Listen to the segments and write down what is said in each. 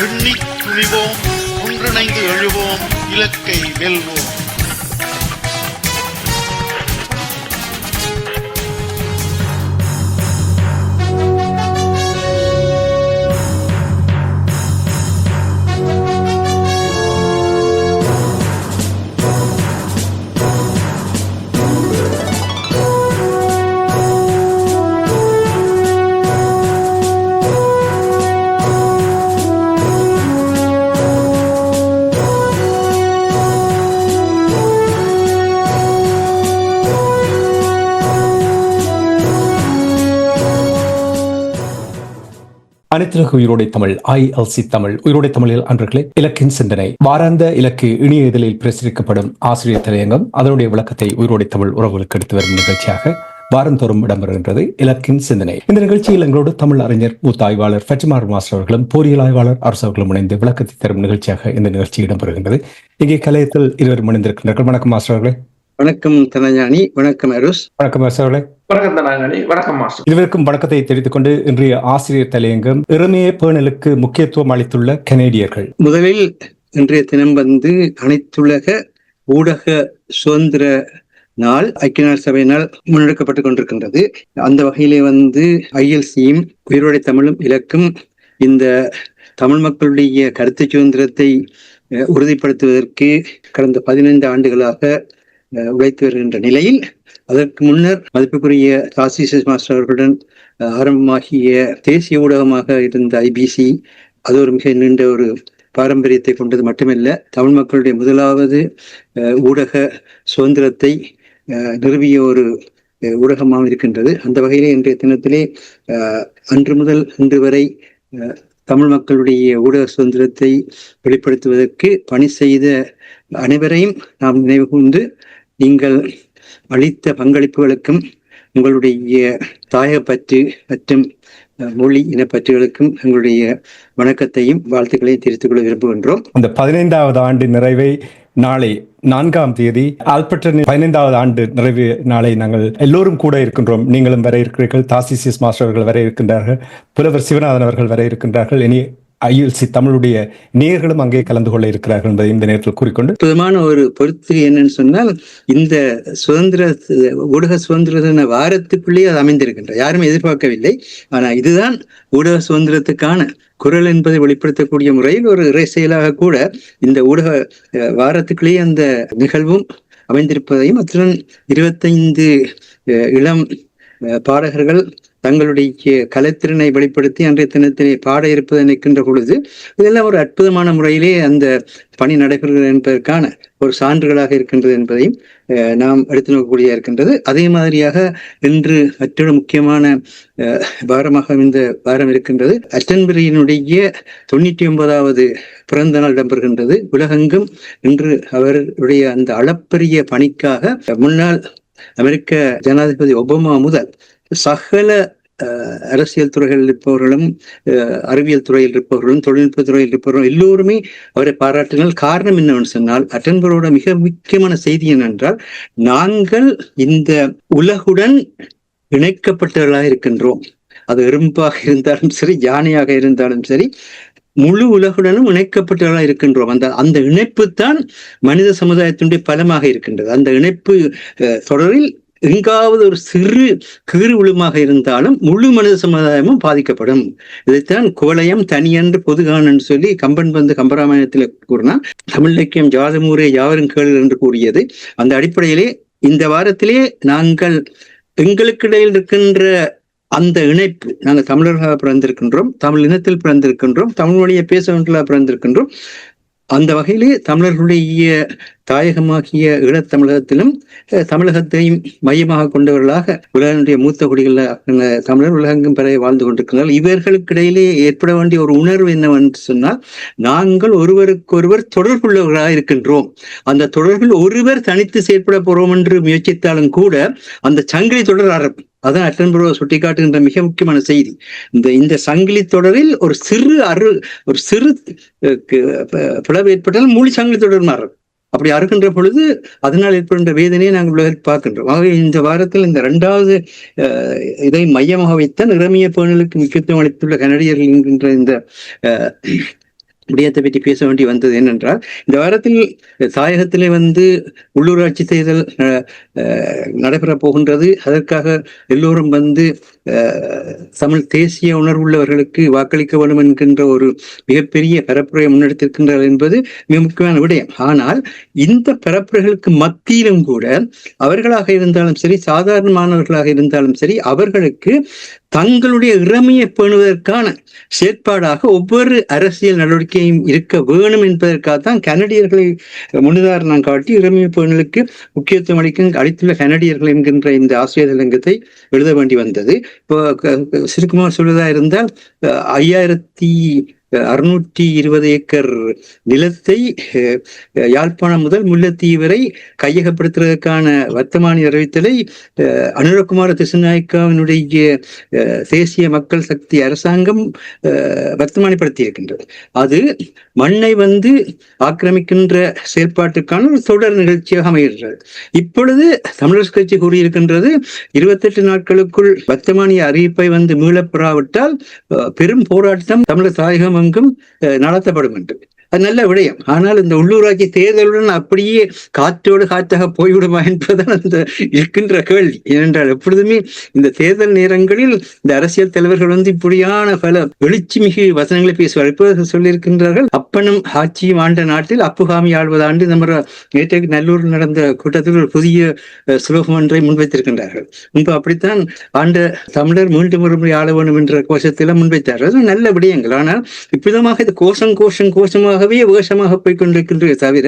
எண்ணித் துணிவோம், ஒன்றிணைந்து எழுவோம், இலக்கை வெல்வோம். அனைத்துலக உயிரோடை தமிழ் ILC தமிழ் உயிரோடை தமிழில் அன்றர்களே இலக்கின் சிந்தனை வாராந்த இலக்கு இணைய இதழில் பிரசுரிக்கப்படும் ஆசிரியர் தலையங்கம் அதனுடைய விளக்கத்தை உயிரோடை தமிழ் உறவுகளுக்கு எடுத்து வரும் நிகழ்ச்சியாக வாரந்தோறும் இடம்பெறுகின்றது இலக்கின் சிந்தனை. இந்த நிகழ்ச்சியில் எங்களோடு தமிழ் அறிஞர் மூத்த ஆய்வாளர் ஃபட்ஜிமார் மாஸ்டர் அவர்களும் போரியல் ஆய்வாளர் அரசு அவர்களும் இணைந்து விளக்கத்தை தரும் நிகழ்ச்சியாக இந்த நிகழ்ச்சி இடம்பெறுகின்றது. இங்கே கலையத்தில் இருவரும் இணைந்திருக்கின்றார்கள். வணக்கம் மாஸ்டர் அவர்களே. வணக்கம் தனஞானி. வணக்கம் அருஸ். வணக்கம் மாஸ்டர் அவர்களே. வணக்கம் தனஞானி. வணக்கம் மாஸ்டர். இருவருக்கும் வணக்கத்தை தெரிவித்துக் கொண்டு இன்றைய ஆசிரியர் தலையங்கம் இறைமைய பேணலுக்கு முக்கியத்துவம் அளித்துள்ள கனேடியர்கள். முதலில் இன்றைய தினம் அனைத்துலக ஊடக சுதந்திர நாள் ஐக்கிய நாடு சபையினால் முன்னெடுக்கப்பட்டுக் கொண்டிருக்கின்றது. அந்த வகையிலே ILCயும் உயிரோடை தமிழும் இலக்கும் இந்த தமிழ் மக்களுடைய கருத்து சுதந்திரத்தை உறுதிப்படுத்துவதற்கு கடந்த 15 ஆண்டுகளாக உழைத்து வருகின்ற நிலையில் அதற்கு முன்னர் மதிப்புக்குரிய தாசிஸ் மாஸ்டர் அவர்களுடன் ஆரம்பமாகிய தேசிய ஊடகமாக இருந்த IBC அது ஒரு மிக நீண்ட ஒரு பாரம்பரியத்தை கொண்டது மட்டுமல்ல, தமிழ் மக்களுடைய முதலாவது ஊடக சுதந்திரத்தை நிறுவிய ஒரு ஊடகமாக இருக்கின்றது. அந்த வகையிலே இன்றைய தினத்திலே அன்று முதல் இன்று வரை தமிழ் மக்களுடைய ஊடக சுதந்திரத்தை வெளிப்படுத்துவதற்கு பணி செய்த அனைவரையும் நாம் நினைவு கூர்ந்து நீங்கள் அளித்த பங்களிப்புகளுக்கும் உங்களுடைய தாயகப்பற்று மற்றும் மொழி இனப்பற்றுகளுக்கும் எங்களுடைய வணக்கத்தையும் வாழ்த்துக்களையும் தெரிவித்துக் கொள்ள விரும்புகின்றோம். இந்த 15வது ஆண்டு நிறைவை நாளை 4ஆம் தேதி ஆல்பர்டன் 15வது ஆண்டு நிறைவு நாளை நாங்கள் எல்லோரும் கூட இருக்கின்றோம். நீங்களும் வர இருக்கிறீர்கள், தாசிஸ் மாஸ்டர் அவர்கள் வர இருக்கின்றார்கள், புலவர் சிவநாதன் அவர்கள் வர இருக்கின்றார்கள், இனி ILC தமிழுடைய நேயர்களும் அங்கே கலந்து கொள்ள இருக்கிறார்கள் என்பதை இந்த நேரத்தில் கூறிக்கொண்டு அற்புதமான ஒரு பொறுத்து என்னன்னு சொன்னால், இந்த சுதந்திர ஊடக சுதந்திர வாரத்துக்குள்ளேயே அது அமைந்திருக்கின்ற யாருமே எதிர்பார்க்கவில்லை. ஆனா இதுதான் ஊடக சுதந்திரத்துக்கான குரல் என்பதை வெளிப்படுத்தக்கூடிய முறையில் ஒரு இறை செயலாக கூட இந்த ஊடக வாரத்துக்குள்ளேயே அந்த நிகழ்வும் அமைந்திருப்பதையும், அத்துடன் 25 இளம் பாடகர்கள் தங்களுடைய கலைத்திறனை வெளிப்படுத்தி அன்றைய தினத்திலே பாட இருப்பதை நிற்கின்ற பொழுது இதெல்லாம் ஒரு அற்புதமான முறையிலே அந்த பணி நடைபெறுகிறது என்பதற்கான ஒரு சான்றுகளாக இருக்கின்றது என்பதையும் நாம் எடுத்து நோக்கக்கூடிய இருக்கின்றது. அதே மாதிரியாக இன்று மற்றொரு முக்கியமான வாரமாக இந்த வாரம் இருக்கின்றது. அட்டன்பரியினுடைய 99வது பிறந்த நாள் இடம்பெறுகின்றது. உலகெங்கும் இன்று அவருடைய அந்த அளப்பரிய பணிக்காக முன்னாள் அமெரிக்க ஜனாதிபதி ஒபாமா முதல் சகல அரசியல் துறைகளில் இருப்பவர்களும், அறிவியல் துறையில் இருப்பவர்களும், தொழில்நுட்ப துறையில் இருப்பவர்களும் எல்லோருமே அவரை பாராட்டினால் காரணம் என்னவென்று சொன்னால், அட்டன்பரோட மிக முக்கியமான செய்தி என்னென்றால், நாங்கள் இந்த உலகுடன் இணைக்கப்பட்டவர்களாக இருக்கின்றோம். அது எறும்பாக இருந்தாலும் சரி, யானையாக இருந்தாலும் சரி, முழு உலகுடனும் இணைக்கப்பட்டவர்களாக இருக்கின்றோம். அந்த இணைப்பு தான் மனித சமுதாயத்தினுடைய பலமாக இருக்கின்றது. அந்த இணைப்பு தொடரில் எங்காவது ஒரு சிறு கீறு விழுமாக இருந்தாலும் முழு மனித சமுதாயமும் பாதிக்கப்படும். இதைத்தான் குவலயம் தனியன்று பொதுகான் என்று சொல்லி கம்பன் கம்பராமாயணத்தில் கூறினார். தமிழ் இலக்கியம் ஜாதமூரே யாவரும் கேளு என்று கூறியது. அந்த அடிப்படையிலே இந்த வாரத்திலே நாங்கள் எங்களுக்கிடையில் இருக்கின்ற அந்த இணைப்பு, நாங்கள் தமிழர்களாக பிறந்திருக்கின்றோம், தமிழ் இனத்தில் பிறந்திருக்கின்றோம், தமிழ் மொழியை பேசுவர்களாக பிறந்திருக்கின்றோம். அந்த வகையிலே தமிழர்களுடைய தாயகமாகிய ஈழத்தமிழகத்திலும் தமிழகத்தையும் மையமாக கொண்டவர்களாக உலகனுடைய மூத்த குடிகளில் தமிழர் உலகெங்கும் பிறகு வாழ்ந்து கொண்டிருக்கிறார்கள். இவர்களுக்கு இடையிலே ஏற்பட வேண்டிய ஒரு உணர்வு என்னவென்று சொன்னால், நாங்கள் ஒருவருக்கொருவர் தொடர்புள்ளவர்களாக இருக்கின்றோம். அந்த தொடர்பில் ஒருவர் தனித்து செயற்பட போறோம் என்று முயற்சித்தாலும் கூட அந்த சங்கிலி தொடர் ஆரம்பம். அதான் அட்டன்புரோ சுட்டிக்காட்டுகின்ற மிக முக்கியமான செய்தி. இந்த சங்கிலி தொடரில் ஒரு சிறு பிளவு ஏற்பட்டால் மூலி சங்கிலி தொடர் மாறும். அப்படி அறுக்கின்ற பொழுது அதனால் ஏற்படுகின்ற வேதனையை நாங்கள் உலகில் பார்க்கின்றோம். ஆகவே இந்த வாரத்தில் இந்த 2வது இதை மையமாக வைத்தான் இறைமைய பேணலுக்கு முக்கியத்துவம் அளித்துள்ள கனடியர்கள் என்கின்ற இந்த விடயத்தை பற்றி பேச வேண்டி வந்தது. என்னென்றால், இந்த வாரத்தில் தாயகத்திலே உள்ளூராட்சி தேர்தல் நடைபெறப் போகின்றது. அதற்காக எல்லோரும் தமிழ் தேசிய உணர்வுள்ளவர்களுக்கு வாக்களிக்க வேண்டும் என்கின்ற ஒரு மிகப்பெரிய பரப்புரையை முன்னெடுத்திருக்கின்றார்கள் என்பது மிக முக்கியமான விடயம். ஆனால் இந்த பரப்புரைகளுக்கு மத்தியிலும் கூட அவர்களாக இருந்தாலும் சரி, சாதாரணமானவர்களாக இருந்தாலும் சரி, அவர்களுக்கு தங்களுடைய இறைமையை பேணுவதற்கான செயற்பாடாக ஒவ்வொரு அரசியல் நடவடிக்கையும் இருக்க வேணும் என்பதற்காகத்தான் கனடியர்களை முன்னுதாரணம் காட்டி இறைமையை பேணலுக்கு முக்கியத்துவம் அளித்துள்ள கனடியர்கள் என்கின்ற இந்த ஆசிரியர் தலையங்கத்தை எழுத வேண்டி வந்தது. இப்போ சுருக்கமாக சொல்வதா இருந்தால் 5620 ஏக்கர் நிலத்தை யாழ்ப்பாணம் முதல் முல்லைத்தீவு வரை கையகப்படுத்துவதற்கான வர்த்தமானி அறிவித்தலை அனுரகுமார திசுநாயக்காவினுடைய தேசிய மக்கள் சக்தி அரசாங்கம் வர்த்தமானிப்படுத்தி இருக்கின்றது. அது மண்ணை ஆக்கிரமிக்கின்ற செயற்பாட்டுக்கான ஒரு தொடர் நிகழ்ச்சியாக அமைகின்றது. இப்பொழுது தமிழரசு கட்சி கூறியிருக்கின்றது, 28 நாட்களுக்குள் வர்த்தமானி அறிவிப்பை மீளப்பெறாவிட்டால் பெரும் போராட்டம் தமிழர் தாயகம் அங்கும் நடத்தப்படும் என்று. அது நல்ல விடயம். ஆனால் இந்த உள்ளூராட்சி தேர்தலுடன் அப்படியே காற்றோடு காற்றாக போய்விடுமா என்பதுதான் அந்த இருக்கின்ற கேள்வி. ஏனென்றால் எப்பொழுதுமே இந்த தேர்தல் நேரங்களில் இந்த அரசியல் தலைவர்கள் இப்படியான பல எழுச்சி மிகு வசனங்களை பேசுவார். இப்போது சொல்லியிருக்கின்றார்கள், அப்பனும் ஆட்சியும் ஆண்ட நாட்டில் அப்புகாமி ஆழ்வதாண்டு. நம்ம நேற்றைக்கு நல்லூரில் நடந்த கூட்டத்தில் ஒரு புதிய சுலோகம் ஒன்றை முன்வைத்திருக்கின்றார்கள். முன்பு அப்படித்தான் ஆண்ட தமிழர் மீண்டும் ஒரு முறை ஆள வேண்டும் என்ற கோஷத்தில முன்வைத்தார்கள். நல்ல விடயங்கள். ஆனால் இவ்விதமாக இது கோஷமாக வேஷமாக போய்கொண்டிருக்கின்றே தவிர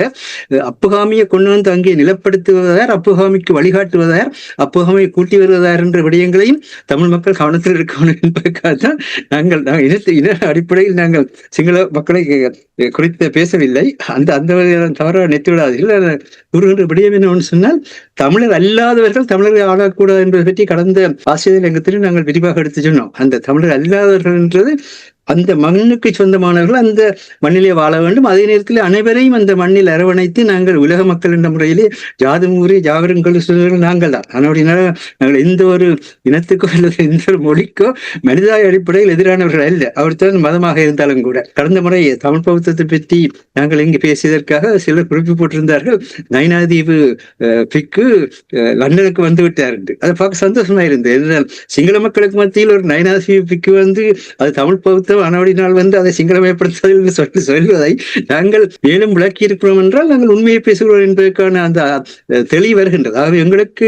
அப்புகாமியை கொண்டு அங்கே நிலப்படுத்துவதார், அப்புகாமிக்கு வழிகாட்டுவதார், அப்புகாமியை கூட்டி வருவதார் என்ற விடயங்களையும் தமிழ் மக்கள் கவனத்தில் இருக்கணும் என்பதற்காகத்தான் நாங்கள் இன அடிப்படையில் நாங்கள் சிங்கள மக்களை குறித்து பேசவில்லை. அந்த தவறாக நெத்திவிடாதீர்கள். கூறுகின்ற விடயம் என்னவென்று சொன்னால், தமிழர் அல்லாதவர்கள் தமிழரை ஆளக்கூடாது என்பதை பற்றி கடந்த ஆசிரியர் தலையங்கத்திலும் நாங்கள் விரிவாக எடுத்து சொன்னோம். அந்த தமிழர் அல்லாதவர்கள் என்றது அந்த மண்ணுக்கு சொந்தமானவர்கள் அந்த மண்ணிலே வாழ வேண்டும். அதே நேரத்தில் அனைவரையும் அந்த மண்ணில் அரவணைத்து நாங்கள் உலக மக்கள் என்ற முறையிலே ஜாதி ஊரே ஜாவரங்கள் நாங்கள் தான். நாங்கள் எந்த ஒரு இனத்துக்கோ அல்லது எந்த ஒரு மொழிக்கோ மனிதாய அடிப்படையில் எதிரானவர்கள் அல்ல. அவர்தான் மதமாக இருந்தாலும் கூட. கடந்த முறை தமிழ் பௌத்தத்தை பற்றி நாங்கள் இங்கு பேசியதற்காக சிலர் குறிப்பு போட்டிருந்தார்கள், நைனாதீவு பிக்கு லண்டனுக்கு வந்து விட்டார் என்று. அதை பார்க்க சந்தோஷமா இருந்தது. என்றால் சிங்கள மக்களுக்கு மத்தியில் ஒரு நைனாதீவு பிக்கு அது தமிழ் பௌத்த அனவடினால் அதை சிங்களமயப்படுத்துவதில் சொல்வதை நாங்கள் மேலும் விளக்கி இருக்கிறோம் என்றால் நாங்கள் உண்மையை பேசுகிறோம் என்பதற்கான அந்த தெளிவு வருகின்றது. ஆகவே எங்களுக்கு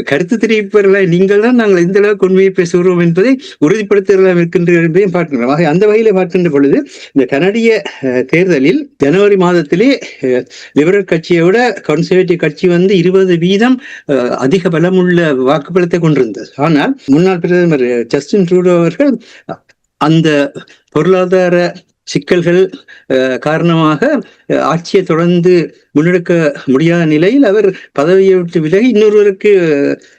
கருத்து தெரிவிப்பவர்களாய் நீங்கள் தான் நாங்கள் எந்த அளவுக்கு உண்மையை பேசுகிறோம் என்பதை உறுதிப்படுத்துவதாக இருக்கின்ற என்பதையும் பார்க்கின்றோம். ஆக அந்த வகையில பார்க்கின்ற பொழுது இந்த கனடிய தேர்தலில் ஜனவரி மாதத்திலே லிபரல் கட்சியை விட கன்சர்வேட்டிவ் கட்சி 20% அதிக பலமுள்ள வாக்குப்பலத்தை கொண்டிருந்தது. ஆனால் முன்னாள் பிரதமர் ஜஸ்டின் ட்ரூடோ அவர்கள் அந்த பொருளாதார சிக்கல்கள் காரணமாக ஆட்சியை தொடர்ந்து முன்னெடுக்க முடியாத நிலையில் அவர் பதவியை விட்டு விலகி இன்னொருவருக்கு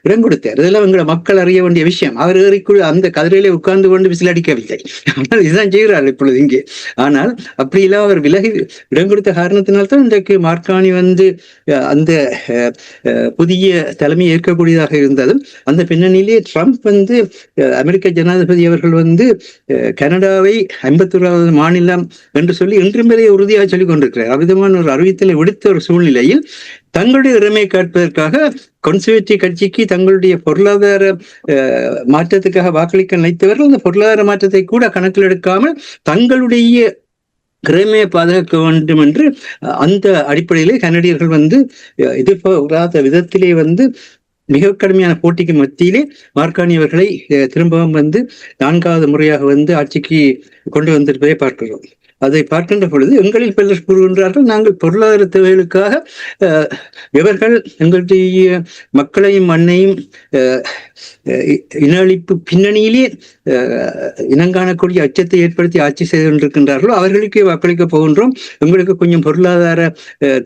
இடம் கொடுத்தார். இதெல்லாம் எங்களை மக்கள் அறிய வேண்டிய விஷயம். அவர் ஏறிக்குள் அந்த கதிரையிலே உட்கார்ந்து கொண்டு விசிலடிக்கவில்லை. ஆனால் இதுதான் செய்கிறார் இப்பொழுது இங்கே. ஆனால் அப்படியெல்லாம் அவர் விலகி இடம் கொடுத்த காரணத்தினால்தான் இன்றைக்கு மார்கானி அந்த புதிய தலைமை ஏற்கக்கூடியதாக இருந்ததும் அந்த பின்னணியிலே ட்ரம்ப் அமெரிக்க ஜனாதிபதி அவர்கள் கனடாவை 51வது மாநிலம் என்று சொல்லி இன்றும் வரை உறுதியாக சொல்லிக் கொண்டிருக்கிறார். அவ்விதமான ஒரு அறிவித்தலை விடுத்த ஒரு சூழ்நிலையில் தங்களுடைய உரிமையை காட்பதற்காக கன்சர்வேட்டிவ் கட்சிக்கு தங்களுடைய பொருளாதார மாற்றத்துக்காக வாக்களிக்க நினைத்தவர்கள் அந்த பொருளாதார மாற்றத்தை கூட கணக்கில் எடுக்காமல் தங்களுடைய கிரமையை பாதுகாக்க வேண்டும் என்று அந்த அடிப்படையிலே கனடியர்கள் எதிர்பாராத விதத்திலே மிக கடுமையான போட்டிக்கு மத்தியிலே மார்கானி அவர்களை திரும்பவும் 4வது முறையாக ஆட்சிக்கு கொண்டு வந்திருப்பதை பார்க்கிறோம். அதை பார்க்கின்ற பொழுது எங்களில் பலர் கூறுகின்றார்கள், நாங்கள் பொருளாதார தேவைகளுக்காக இவர்கள் எங்களுடைய மக்களையும் மண்ணையும் இன அழிப்பு பின்னணியிலே இனங்காணக்கூடிய அச்சத்தை ஏற்படுத்தி ஆட்சி செய்து கொண்டிருக்கின்றார்களோ அவர்களுக்கே வாக்களிக்க போகின்றோம், எங்களுக்கு கொஞ்சம் பொருளாதார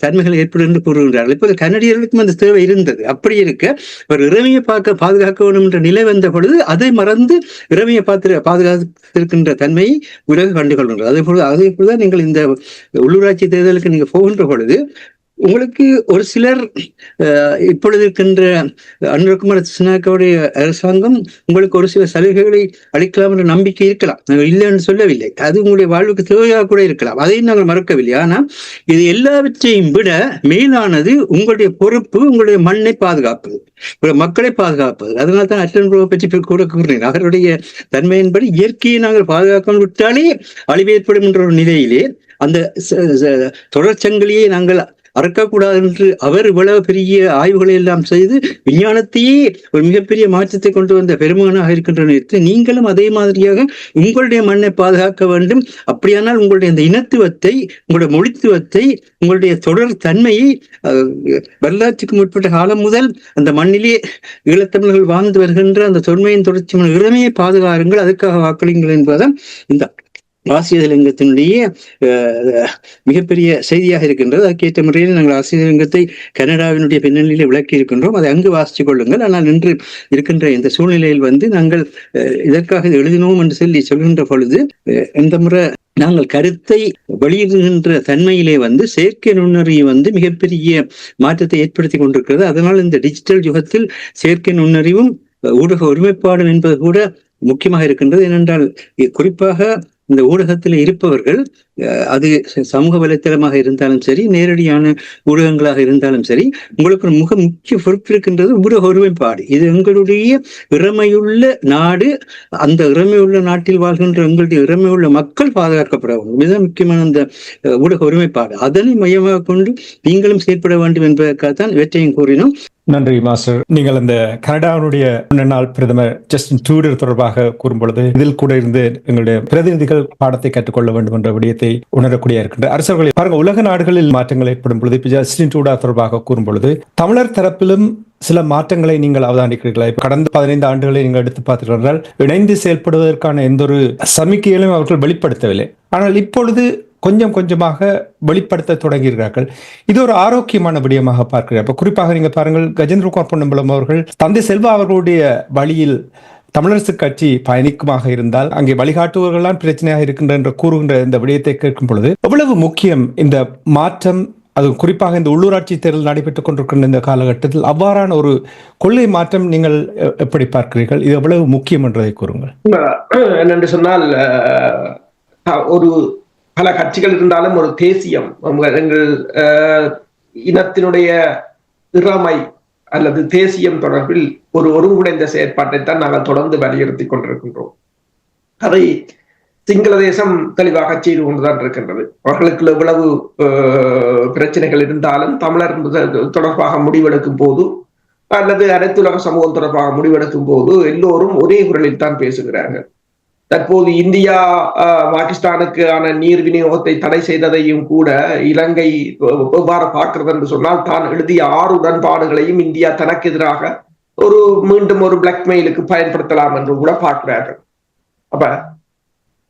தன்மைகள் ஏற்படும் என்று கூறுகின்றார்கள். இப்போது கனடியர்களுக்கும் அந்த தேவை இருந்தது. அப்படி இருக்க ஒரு இறைமையை பாதுகாக்க வேண்டும் என்ற நிலை வந்த பொழுது அதை மறந்து இறைமையை பாதுகாத்திருக்கின்ற தன்மையை உலக கண்டுகொள்கின்றது. அதே போலதான் நீங்கள் இந்த உள்ளூராட்சி தேர்தலுக்கு நீங்க போகின்ற பொழுது உங்களுக்கு ஒரு சிலர் இப்பொழுது இருக்கின்ற அனுரகுமார திசாநாயக்கவுடைய அரசாங்கம் உங்களுக்கு ஒரு சில சலுகைகளை அளிக்கலாம் என்ற நம்பிக்கை இருக்கலாம், நாங்கள் இல்லை என்று சொல்லவில்லை. அது உங்களுடைய வாழ்வுக்கு தேவையாக கூட இருக்கலாம், அதையும் நாங்கள் மறக்கவில்லை. ஆனால் இது எல்லாவற்றையும் விட மேலானது உங்களுடைய பொறுப்பு உங்களுடைய மண்ணை பாதுகாப்பது, மக்களை பாதுகாப்பது. அதனால தான் அட்டன்புரவை பற்றி கூட கூறினேன். அவருடைய தன்மையின்படி இயற்கையை நாங்கள் பாதுகாக்காமல் விட்டாலே அழிவு ஏற்படும் என்ற ஒரு நிலையிலே அந்த தொடர்ச்சங்கிலியை நாங்கள் அறக்கக்கூடாது என்று அவர் இவ்வளவு பெரிய ஆய்வுகளை எல்லாம் செய்து விஞ்ஞானத்தையே ஒரு மிகப்பெரிய மாற்றத்தை கொண்டு வந்த பெருமகனாக இருக்கின்ற நேரத்தில் நீங்களும் அதே மாதிரியாக உங்களுடைய மண்ணை பாதுகாக்க வேண்டும். அப்படியானால் உங்களுடைய அந்த இனத்துவத்தை, உங்களுடைய மொழித்துவத்தை, உங்களுடைய தொடர் தன்மையை வரலாற்றுக்கு முற்பட்ட காலம் முதல் அந்த மண்ணிலே ஈழத்தமிழர்கள் வாழ்ந்து வருகின்ற அந்த தொன்மையின் தொடர்ச்சியான இறைமையை பாதுகாருங்கள், அதுக்காக வாக்களிங்கள் என்பதுதான் இந்த ஆசிரியலிங்கத்தினுடைய மிகப்பெரிய செய்தியாக இருக்கின்றது. அதுக்கேற்ற முறையில் நாங்கள் ஆசிரியலிங்கத்தை கனடாவினுடைய பின்னணியிலே விளக்கி இருக்கின்றோம். அதை அங்கு வாசித்துக் கொள்ளுங்கள். ஆனால் இன்று இருக்கின்ற இந்த சூழ்நிலையில் நாங்கள் இதற்காக எழுதினோம் என்று சொல்லி சொல்கின்ற பொழுது இந்த முறை நாங்கள் கருத்தை வெளியிடுகின்ற தன்மையிலே செயற்கை நுண்ணறிவு மிகப்பெரிய மாற்றத்தை ஏற்படுத்தி கொண்டிருக்கிறது. அதனால் இந்த டிஜிட்டல் யுகத்தில் செயற்கை நுண்ணறிவும் ஊடக ஒருமைப்பாடும் என்பது கூட முக்கியமாக இருக்கின்றது. ஏனென்றால் குறிப்பாக இந்த ஊடகத்தில் இருப்பவர்கள், அது சமூக வலைத்தளமாக இருந்தாலும் சரி, நேரடியான ஊடகங்களாக இருந்தாலும் சரி, உங்களுக்கு ஒரு முக்கிய பொறுப்பு இருக்கின்றது ஊடக ஒருமைப்பாடு. இது எங்களுடைய இறமையுள்ள நாடு, அந்த இறமையுள்ள நாட்டில் வாழ்கின்ற எங்களுடைய இறமையுள்ள மக்கள் பாதுகாக்கப்பட வேண்டும். மிக முக்கியமான அந்த ஊடக ஒருமைப்பாடு, அதனை மையமாக கொண்டு நீங்களும் செயற்பட வேண்டும் என்பதற்காகத்தான் இவற்றையும் கூறினோம். நன்றி மாஸ்டர். நீங்கள் அந்த கனடாவுடைய முன்னாள் பிரதமர் ஜஸ்டின் ட்ரூடோ தொடர்பாக கூறும் பொழுது இதில் கூட இருந்து எங்களுடைய பிரதிநிதிகள் பாடத்தை கற்றுக்கொள்ள வேண்டும் என்ற விடயத்தை உணரக்கூடிய இருக்கின்ற அரசர்களை பாருங்க. உலக நாடுகளில் மாற்றங்கள் ஏற்படும் பொழுது இப்ப ஜஸ்டின் ட்ரூடோ தொடர்பாக கூறும் பொழுது தமிழர் தரப்பிலும் சில மாற்றங்களை நீங்கள் அவதானிக்கிறீர்களா? கடந்த 15 ஆண்டுகளை நீங்கள் எடுத்து பார்த்துக்கிறார்கள், இணைந்து செயல்படுவதற்கான எந்த ஒரு சமிக்கையிலும் அவர்கள் வெளிப்படுத்தவில்லை. ஆனால் இப்பொழுது கொஞ்சம் கொஞ்சமாக வெளிப்படுத்த தொடங்குகிறார்கள். இது ஒரு ஆரோக்கியமான விடயமாக பார்க்கிறார். குறிப்பாக நீங்க பாருங்கள், கஜேந்திரகுமார் பொன்னம்பலம் அவர்கள் தந்தை செல்வா அவர்களுடைய வழியில் தமிழரசு கட்சி பயணிக்குமாக இருந்தால் அங்கே வழிகாட்டுவர்கள்லாம் பிரச்சனையாக இருக்கின்ற என்று கூறுகின்ற இந்த விடயத்தை கேட்கும் பொழுது எவ்வளவு முக்கியம் இந்த மாற்றம், அது குறிப்பாக இந்த உள்ளூராட்சி தேர்தல் நடைபெற்றுக் கொண்டிருக்கின்ற இந்த காலகட்டத்தில் அவ்வாறான ஒரு கொள்கை மாற்றம் நீங்கள் எப்படி பார்க்கிறீர்கள்? இது எவ்வளவு முக்கியம் என்றதை கூறுங்கள். என்னென்று சொன்னால், ஒரு பல கட்சிகள் இருந்தாலும் ஒரு தேசியம், எங்கள் இனத்தினுடைய இறமை அல்லது தேசியம் தொடர்பில் ஒரு ஒருங்குடைந்த செயற்பாட்டை தான் நாங்கள் தொடர்ந்து வலியுறுத்தி கொண்டிருக்கின்றோம். அதை சிங்கள தேசம் தெளிவாக செய்து கொண்டுதான் இருக்கின்றது. அவர்களுக்கு எவ்வளவு பிரச்சனைகள் இருந்தாலும் தமிழர் தொடர்பாக முடிவெடுக்கும் போது அல்லது அனைத்துலக சமூகம் தொடர்பாக முடிவெடுக்கும் போது எல்லோரும் ஒரே குரலில் தான் பேசுகிறார்கள். தற்போது இந்தியா பாகிஸ்தானுக்கான நீர் விநியோகத்தை தடை செய்ததையும் கூட இலங்கை எவ்வாறு பார்க்கிறது என்று சொன்னால், தான் எழுதிய 6 உடன்பாடுகளையும் இந்தியா தனக்கு எதிராக மீண்டும் ஒரு பிளாக்மெயிலுக்கு பயன்படுத்தலாம் என்று கூட பார்க்கிறார்கள்.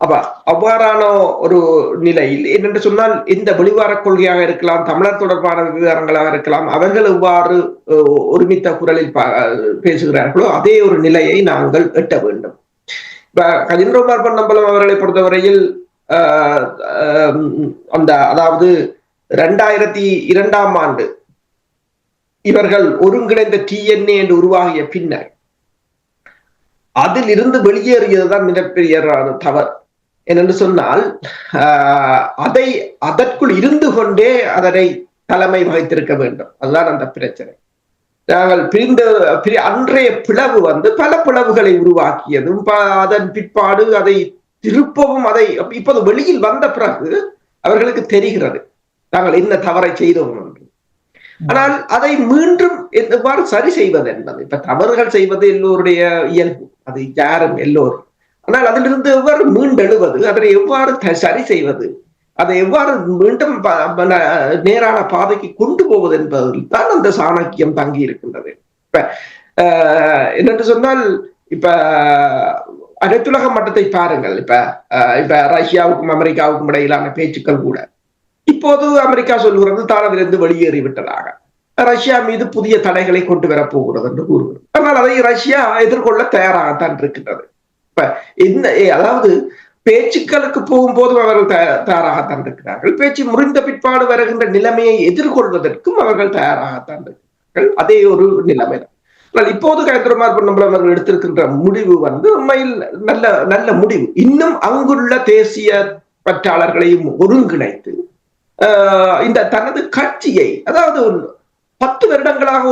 அப்ப அவ்வாறான ஒரு நிலையில் என்னென்று சொன்னால், இந்த வெளிவார கொள்கையாக இருக்கலாம், தமிழர் தொடர்பான விவகாரங்களாக இருக்கலாம், அவர்கள் எவ்வாறு ஒருமித்த குரலில் பேசுகிறார்களோ அதே ஒரு நிலையை நாங்கள் எட்ட வேண்டும். இப்ப கஜேந்திரகுமார் பொன்னம்பலம் அவர்களை பொறுத்தவரையில் அதாவது 2002ஆம் ஆண்டு இவர்கள் ஒருங்கிணைந்த TNA என்று உருவாகிய பின்னர் அதில் இருந்து வெளியேறியதுதான் மிகப்பெரிய தவறு. என்னென்று சொன்னால், அதற்குள் இருந்து கொண்டே அதனை தலைமை வகித்திருக்க வேண்டும். அதுதான் அந்த பிரச்சனை. நாங்கள் அன்றைய பிளவு பல பிளவுகளை உருவாக்கியதும், அதன் பிற்பாடு அதை திருப்பவும், அதை இப்போது வெளியில் வந்த பிறகு அவர்களுக்கு தெரிகிறது நாங்கள் என்ன தவறை செய்தோம் என்று. ஆனால் அதை மீண்டும் எவ்வாறு சரி செய்வது என்பது, இப்ப தவறுகள் செய்வது எல்லோருடைய இயல்பு, அது யாரும் எல்லோரும். ஆனால் அதிலிருந்து எவ்வாறு மீண்டெழுவது, அதனை எவ்வாறு சரி செய்வது, அதை எவ்வாறு மீண்டும் நேரான பாதைக்கு கொண்டு போவது என்பதில் தான் அந்த சாணக்கியம் தங்கி இருக்கின்றது. இப்ப என்னென்று சொன்னால், இப்ப அனைத்துலக மட்டத்தை பாருங்கள். இப்ப ரஷ்யாவுக்கும் அமெரிக்காவுக்கும் இடையிலான பேச்சுக்கள் கூட இப்போது அமெரிக்கா சொல்கிறது தான் அதிலிருந்து வெளியேறிவிட்டதாக, ரஷ்யா மீது புதிய தடைகளை கொண்டு வரப்போகிறது என்று கூறுகிறது. ஆனால் அதை ரஷ்யா எதிர்கொள்ள தயாராகத்தான் இருக்கின்றது. இப்ப அதாவது பேச்சுக்களுக்கு போகும்போதும் அவர்கள் தயாராகத்தான் இருக்கிறார்கள். பேச்சு முறிந்த பிற்பாடு வருகின்ற நிலைமையை எதிர்கொள்வதற்கும் அவர்கள் தயாராகத்தான் இருக்கிறார்கள். அதே ஒரு நிலைமை தான். ஆனால் இப்போது கயந்திரமார் பொன்னம்பலம் அவர்கள் எடுத்திருக்கின்ற முடிவு உண்மையில் நல்ல நல்ல முடிவு. இன்னும் அங்குள்ள தேசிய பற்றாளர்களையும் ஒருங்கிணைத்து இந்த தனது கட்சியை, அதாவது 10 வருடங்களாக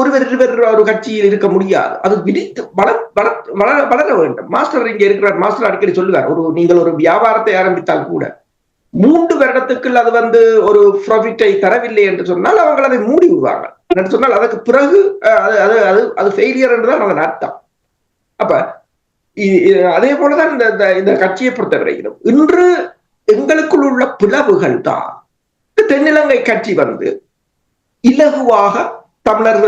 ஒரு கட்சியில் இருக்க முடியாது, அது விரித்து வளர வேண்டும். மாஸ்டர் இங்க இருக்கிறார், மாஸ்டர் அடிக்கடி சொல்லுவார், நீங்கள் ஒரு வியாபாரத்தை ஆரம்பித்தால் கூட 3 வருடத்துக்குள் அது ஒரு ப்ராஃபிட்டை தரவில்லை என்று சொன்னால் அவங்க அதை மூடி விடுவாங்க என்று சொன்னால் அதற்கு பிறகு அது ஃபெயிலியர் என்றுதான் அதன் அர்த்தம். அப்ப அதே போலதான் இந்த கட்சியை பொறுத்தவரையிலும் இன்று எங்களுக்குள் உள்ள பிளவுகள் தான் தென்னிலங்கை கட்சி இலகுவாக தமிழர்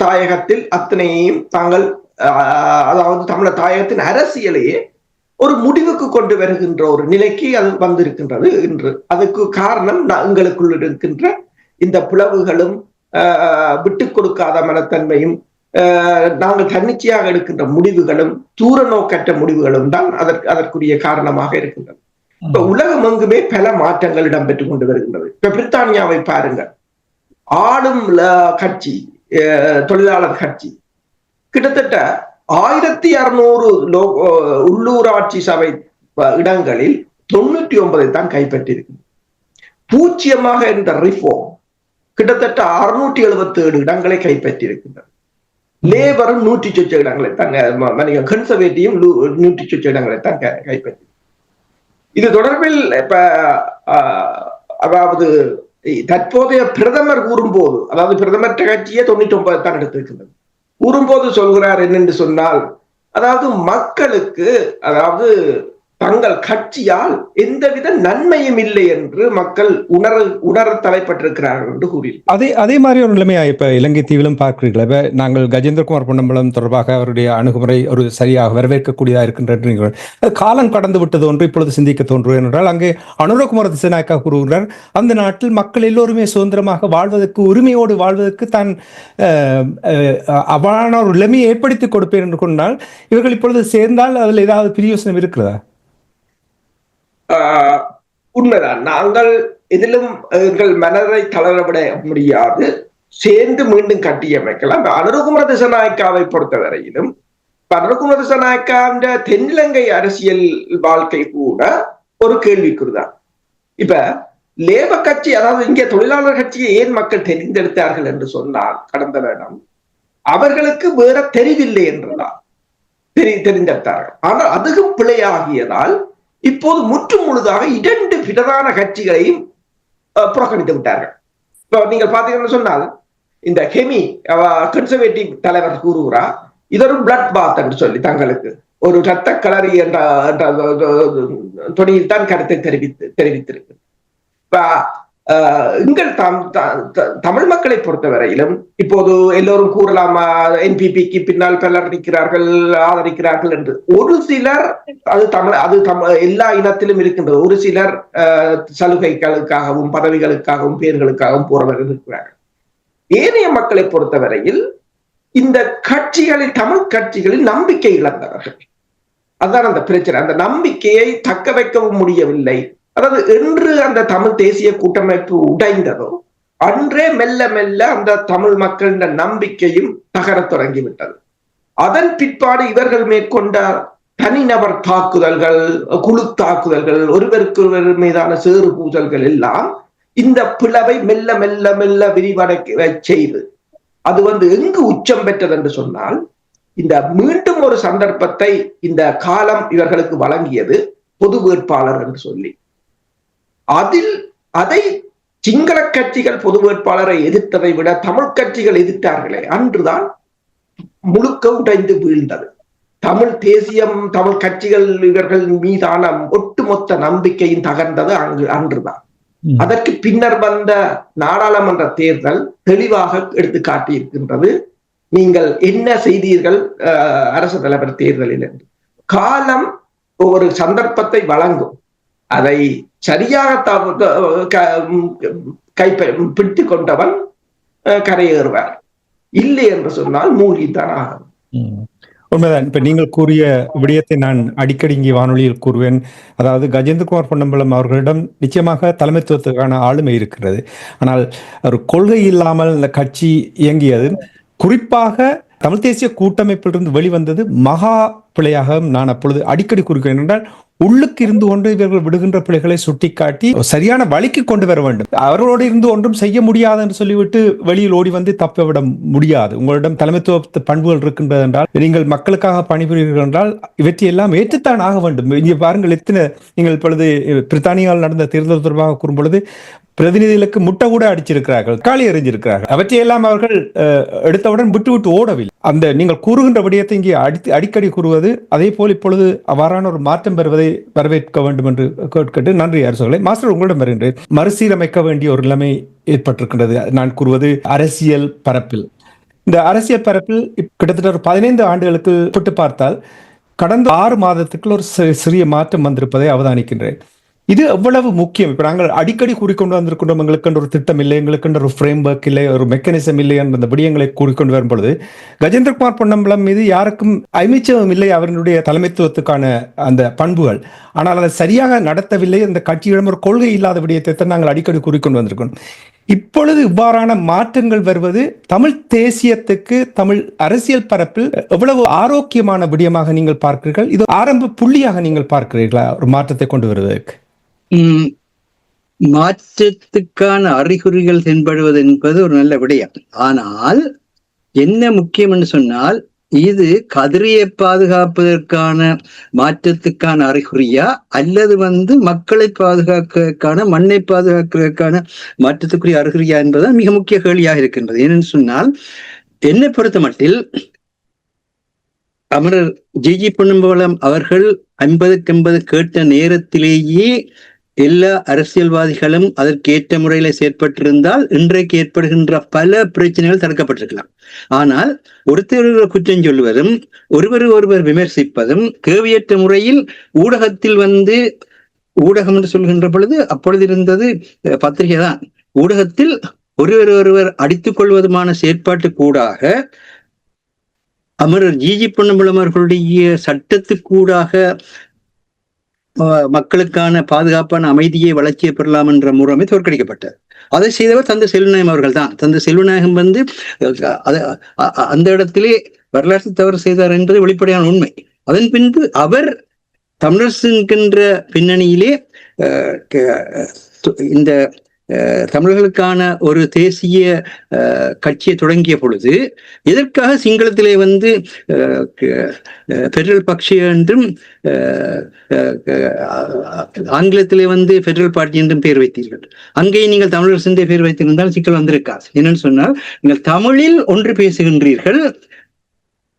தாயகத்தில் அத்தனையும் தாங்கள், அதாவது தமிழர் தாயகத்தின் அரசியலையே ஒரு முடிவுக்கு கொண்டு வருகின்ற ஒரு நிலைக்கு அது வந்திருக்கின்றது இன்று. அதுக்கு காரணம் எங்களுக்குள் இருக்கின்ற இந்த பிளவுகளும் விட்டு கொடுக்காத மனத்தன்மையும் நாங்கள் தன்னிச்சையாக எடுக்கின்ற முடிவுகளும் தூர நோக்கற்ற முடிவுகளும் தான் அதற்குரிய காரணமாக இருக்கின்றது. இப்ப உலகம் எங்குமே பல மாற்றங்கள் இடம்பெற்றுக் கொண்டு வருகின்றது. இப்ப பிரித்தானியாவை பாருங்கள், ஆளும் கட்சி தொழிலாளர் கட்சி கிட்டத்தட்ட 1600 உள்ளூராட்சி சபை இடங்களில் 99 தான் கைப்பற்றியிருக்கு. பூச்சியமாக இந்த ரிஃபார்ம் கிட்டத்தட்ட 677 இடங்களை கைப்பற்றியிருக்கின்றன. லேபரும் 100 சொச்ச இடங்களை தான், கன்சர்வேட்டிவும் 100 சொச்ச இடங்களை தான் கைப்பற்றி. இது தொடர்பில் இப்ப அதாவது தற்போதைய பிரதமர் கூறும்போது, அதாவது பிரதமர் கட்சியே 99 தான் எடுத்திருக்கின்றது, கூறும்போது சொல்கிறார் என்னென்று சொன்னால், அதாவது மக்களுக்கு, அதாவது தங்கள் கட்சியால் எந்தவித நன்மையும் இல்லை என்று மக்கள் உணர தலைப்பட்டிருக்கிறார்கள் என்று கூறினார். அதே மாதிரி ஒரு நிலைமையா இப்ப இலங்கை தீவிலும் பார்க்கிறீர்கள். இப்ப நாங்கள் கஜேந்திரகுமார் பொன்னம்பலம் தொடர்பாக அவருடைய அணுகுமுறை ஒரு சரியாக வரவேற்கக்கூடியதா இருக்கின்ற காலம் கடந்து விட்டது ஒன்று இப்பொழுது சிந்திக்க தோன்றுவது என்றால், அங்கே அனுரகுமார திசாநாயக்கா கூறுகிறார், அந்த நாட்டில் மக்கள் எல்லோருமே சுதந்திரமாக வாழ்வதற்கு, உரிமையோடு வாழ்வதற்கு தான் அவ்வாறான ஒரு நிலைமையை ஏற்படுத்தி கொடுப்பேன் என்று கொண்டால், இவர்கள் இப்பொழுது சேர்ந்தால் அதில் ஏதாவது பிரியோசனம் இருக்கிறதா? உண்மைதான். நாங்கள் எதிலும் எங்கள் மனதை தளரவிட முடியாது, சேர்ந்து மீண்டும் கட்டியமைக்கலாம். அனுரகுமார திசாநாயக்காவை பொறுத்தவரையிலும் அனுரகுமார திசாநாயக்கா தென்னிலங்கை அரசியல் வாழ்க்கை கூட ஒரு கேள்விக்குறிதான். இப்ப லேபர் கட்சி, அதாவது இங்கே தொழிலாளர் கட்சியை ஏன் மக்கள் தெரிந்தெடுத்தார்கள் என்று சொன்னால், கடந்த வருடம் அவர்களுக்கு வேற தெரிவில்லை என்றுதான் தெரிந்தெடுத்தார்கள். ஆனால் அதுவும் பிழையாகியதால் இப்போது முற்றும் முழுதாக 2 பிரதான கட்சிகளையும் புறக்கணித்து விட்டார்கள். இப்போ நீங்கள் பார்த்தீங்கன்னு சொன்னால், இந்த ஹெமி கன்சர்வேட்டிவ் தலைவர் கூறுகிறார், இது ஒரு பிளட் பாத் என்று சொல்லி தங்களுக்கு ஒரு இரத்த களரி என்ற தொனியில் தான் கருத்தை தெரிவித்திருக்கு. எங்கள் தமிழ் மக்களை பொறுத்தவரையிலும் இப்போது எல்லோரும் கூறலாமா, என்பிபிக்கு பின்னால் பலர் நிற்கிறார்கள், ஆதரிக்கிறார்கள் என்று. ஒரு சிலர் எல்லா இனத்திலும் இருக்கின்றது. ஒரு சிலர் சலுகைகளுக்காகவும் பதவிகளுக்காகவும் பேர்களுக்காகவும் போறவர்கள் இருக்கிறார்கள். ஏனைய மக்களை பொறுத்தவரையில் இந்த கட்சிகளில், தமிழ் கட்சிகளில் நம்பிக்கை இழந்தவர்கள். அதுதான் அந்த பிரச்சனை. அந்த நம்பிக்கையை தக்க வைக்கவும் முடியவில்லை. அதாவது என்று அந்த தமிழ் தேசிய கூட்டமைப்பு உடைந்ததோ அன்றே மெல்ல மெல்ல அந்த தமிழ் மக்களின் நம்பிக்கையும் தகரத் தொடங்கிவிட்டது. அதன் பிற்பாடு இவர்கள் மேற்கொண்ட தனிநபர் தாக்குதல்கள், குழு தாக்குதல்கள், ஒருவருக்கு ஒருவர் மீதான சேறு பூசல்கள் எல்லாம் இந்த பிளவை மெல்ல மெல்ல மெல்ல விரிவடைய செய்து அது எங்கு உச்சம் பெற்றது என்று சொன்னால், இந்த மீண்டும் ஒரு சந்தர்ப்பத்தை இந்த காலம் இவர்களுக்கு வழங்கியது பொது வேட்பாளர் என்று சொல்லி. அதை சிங்கள கட்சிகள் பொது வேட்பாளரை எதிர்த்ததை விட தமிழ் கட்சிகள் எதிர்த்தார்களே, அன்றுதான் முழுக்க உடைந்து வீழ்ந்தது. தமிழ் தேசியம், தமிழ் கட்சிகள் இவர்கள் மீதான ஒட்டுமொத்த நம்பிக்கையும் தகர்ந்தது அன்றுதான். அதற்கு பின்னர் வந்த நாடாளுமன்ற தேர்தல் தெளிவாக எடுத்து காட்டியிருக்கின்றது. நீங்கள் என்ன செய்தீர்கள் அரசு தலைவர் தேர்தலில் என்று. காலம் ஒரு சந்தர்ப்பத்தை வழங்கும், அதை சரியாக பிடித்து கொண்டவன் கரையேறுவார். இல்லை என்று சொன்னால் மூழ்கித்தான் ஆகும். உண்மைதான். இப்ப நீங்கள் கூறிய விடயத்தை நான் அடிக்கடி இங்கே வானொலியில் கூறுவேன். அதாவது கஜேந்திரகுமார் பொன்னம்பலம் அவர்களிடம் நிச்சயமாக தலைமைத்துவத்துக்கான ஆளுமை இருக்கிறது. ஆனால் ஒரு கொள்கை இல்லாமல் இந்த கட்சி இயங்கியது, குறிப்பாக தமிழ் தேசிய கூட்டமைப்பிலிருந்து வெளிவந்தது மகா பிழையாக நான் அப்பொழுது அடிக்கடி கூறுகிறேன். என்றால் உள்ளுக்கு இருந்து கொண்டு இவர்கள் விடுகின்ற பிள்ளைகளை சுட்டிக்காட்டி சரியான வழிக்கு கொண்டு வர வேண்டும். அவர்களோடு இருந்து ஒன்றும் செய்ய முடியாது என்று சொல்லிவிட்டு வெளியில் ஓடி வந்து தப்ப விட முடியாது. உங்களிடம் தலைமைத்துவ பண்புகள் இருக்கின்றது என்றால், நீங்கள் மக்களுக்காக பணிபுரிகிறீர்கள் என்றால் இவற்றையெல்லாம் ஏற்றுத்தான் ஆக வேண்டும். இங்கே பாருங்கள், எத்தனை நீங்கள் இப்பொழுது பிரித்தானியாவில் நடந்த தேர்தல் தொடர்பாக கூறும் பொழுது பிரதிநிதிகளுக்கு முட்டை கூட அடிச்சிருக்கிறார்கள், காலி எறிஞ்சிருக்கிறார்கள். அவற்றையெல்லாம் அவர்கள் எடுத்தவுடன் விட்டு விட்டு ஓடவில்லை. அந்த நீங்கள் கூறுகின்ற விடயத்தை இங்கே அடிக்கடி கூறுவது, அதே போல் இப்பொழுது அவ்வாறான ஒரு மாற்றம் பெறுவதை வரவேற்க வேண்டும் என்று கேட்டு நன்றி அரசுகளை. மாஸ்டர், உங்களிடம் வருகின்றேன். மறுசீரமைக்க வேண்டிய ஒரு நிலைமை ஏற்பட்டிருக்கின்றது. நான் கூறுவது அரசியல் பரப்பில். இந்த அரசியல் பரப்பில் கிட்டத்தட்ட ஒரு 15 ஆண்டுகளுக்கு தொட்டு பார்த்தால் கடந்த 6 மாதத்துக்குள் ஒரு சிறிய மாற்றம் வந்திருப்பதை அவதானிக்கின்றேன். இது எவ்வளவு முக்கியம். இப்ப நாங்கள் அடிக்கடி கூறிக்கொண்டு வந்திருக்கின்றோம், எங்களுக்கு ஒரு திட்டம் இல்லை, எங்களுக்கு ஒரு ஃப்ரேம் ஒர்க் இல்லை, ஒரு மெக்கானிசம் இல்லை என்ற விடயங்களை கூறிக்கொண்டு வரும் பொழுது கஜேந்திரகுமார் பொன்னம்பலம் மீது யாருக்கும் ஐமிச்சம் இல்லை அவர்களுடைய தலைமைத்துவத்துக்கான அந்த பண்புகள். ஆனால் அதை சரியாக நடத்தவில்லை. அந்த கட்சியிடம் ஒரு கொள்கை இல்லாத விடயத்தை தான் நாங்கள் அடிக்கடி கூறிக்கொண்டு வந்திருக்கோம். இப்பொழுது இவ்வாறான மாற்றங்கள் வருவது தமிழ் தேசியத்துக்கு, தமிழ் அரசியல் பரப்பில் எவ்வளவு ஆரோக்கியமான விடயமாக நீங்கள் பார்க்கிறீர்கள்? இது ஆரம்ப புள்ளியாக நீங்கள் பார்க்கிறீர்களா ஒரு மாற்றத்தை கொண்டு வருவதற்கு? மாற்றத்துக்கான அறிகுறிகள் தென்படுவது என்பது ஒரு நல்ல விடயம். ஆனால் என்ன முக்கியம் என்று சொன்னால், இது கதிரையை பாதுகாப்பதற்கான மாற்றத்துக்கான அறிகுறியா, அல்லது மக்களை பாதுகாக்கிறதுக்கான, மண்ணை பாதுகாக்கிறதுக்கான மாற்றத்துக்குரிய அறிகுறியா என்பதுதான் மிக முக்கிய கேள்வியாக இருக்கின்றது. ஏனென்று சொன்னால், என்னை பொறுத்த மட்டில் அமரர் ஜி பொன்னம்பலம் அவர்கள் 50க்கு 50 கேட்ட நேரத்திலேயே எல்லா அரசியல்வாதிகளும் அதற்கேற்ற முறையில செயற்பட்டிருந்தால் இன்றைக்கு ஏற்படுகின்ற பல பிரச்சனைகள் தடுக்கப்பட்டிருக்கலாம். ஆனால் ஒருத்தர் குற்றம் சொல்லுவதும், ஒருவர் விமர்சிப்பதும், தேவையற்ற முறையில் ஊடகத்தில் ஊடகம் என்று சொல்கின்ற பொழுது அப்பொழுது இருந்தது பத்திரிகை தான், ஊடகத்தில் ஒருவர் அடித்துக் கொள்வதுமான செயற்பாட்டுக்கூடாக அமரர் ஜி பொன்னம்பலம் அவர்களுடைய சட்டத்துக்கூடாக மக்களுக்கான பாதுகாப்பான அமைதியை வளர்ச்சியை பெறலாம் என்ற முறைமை தோற்கடிக்கப்பட்டது. அதை செய்தவர் தந்தை செல்வநாயகம் அவர்கள் தான். தந்தை செல்வநாயகம் அந்த இடத்திலே வரலாற்று தவறு செய்தார் என்பது வெளிப்படையான உண்மை. அதன் பின்பு அவர் தமிழரசு என்கின்ற பின்னணியிலே இந்த தமிழர்களுக்கான ஒரு தேசிய கட்சியை தொடங்கிய பொழுது எதற்காக சிங்களத்திலே பெடரல் பக்ஷ என்றும் ஆங்கிலத்திலே பெடரல் பார்ட்டி என்றும் பெயர் வைத்தீர்கள்? அங்கே நீங்கள் தமிழரசு பெயர் வைத்திருந்தால் சிக்கல் வந்திருக்காது. என்னன்னு சொன்னால், நீங்கள் தமிழில் ஒன்று பேசுகின்றீர்கள்,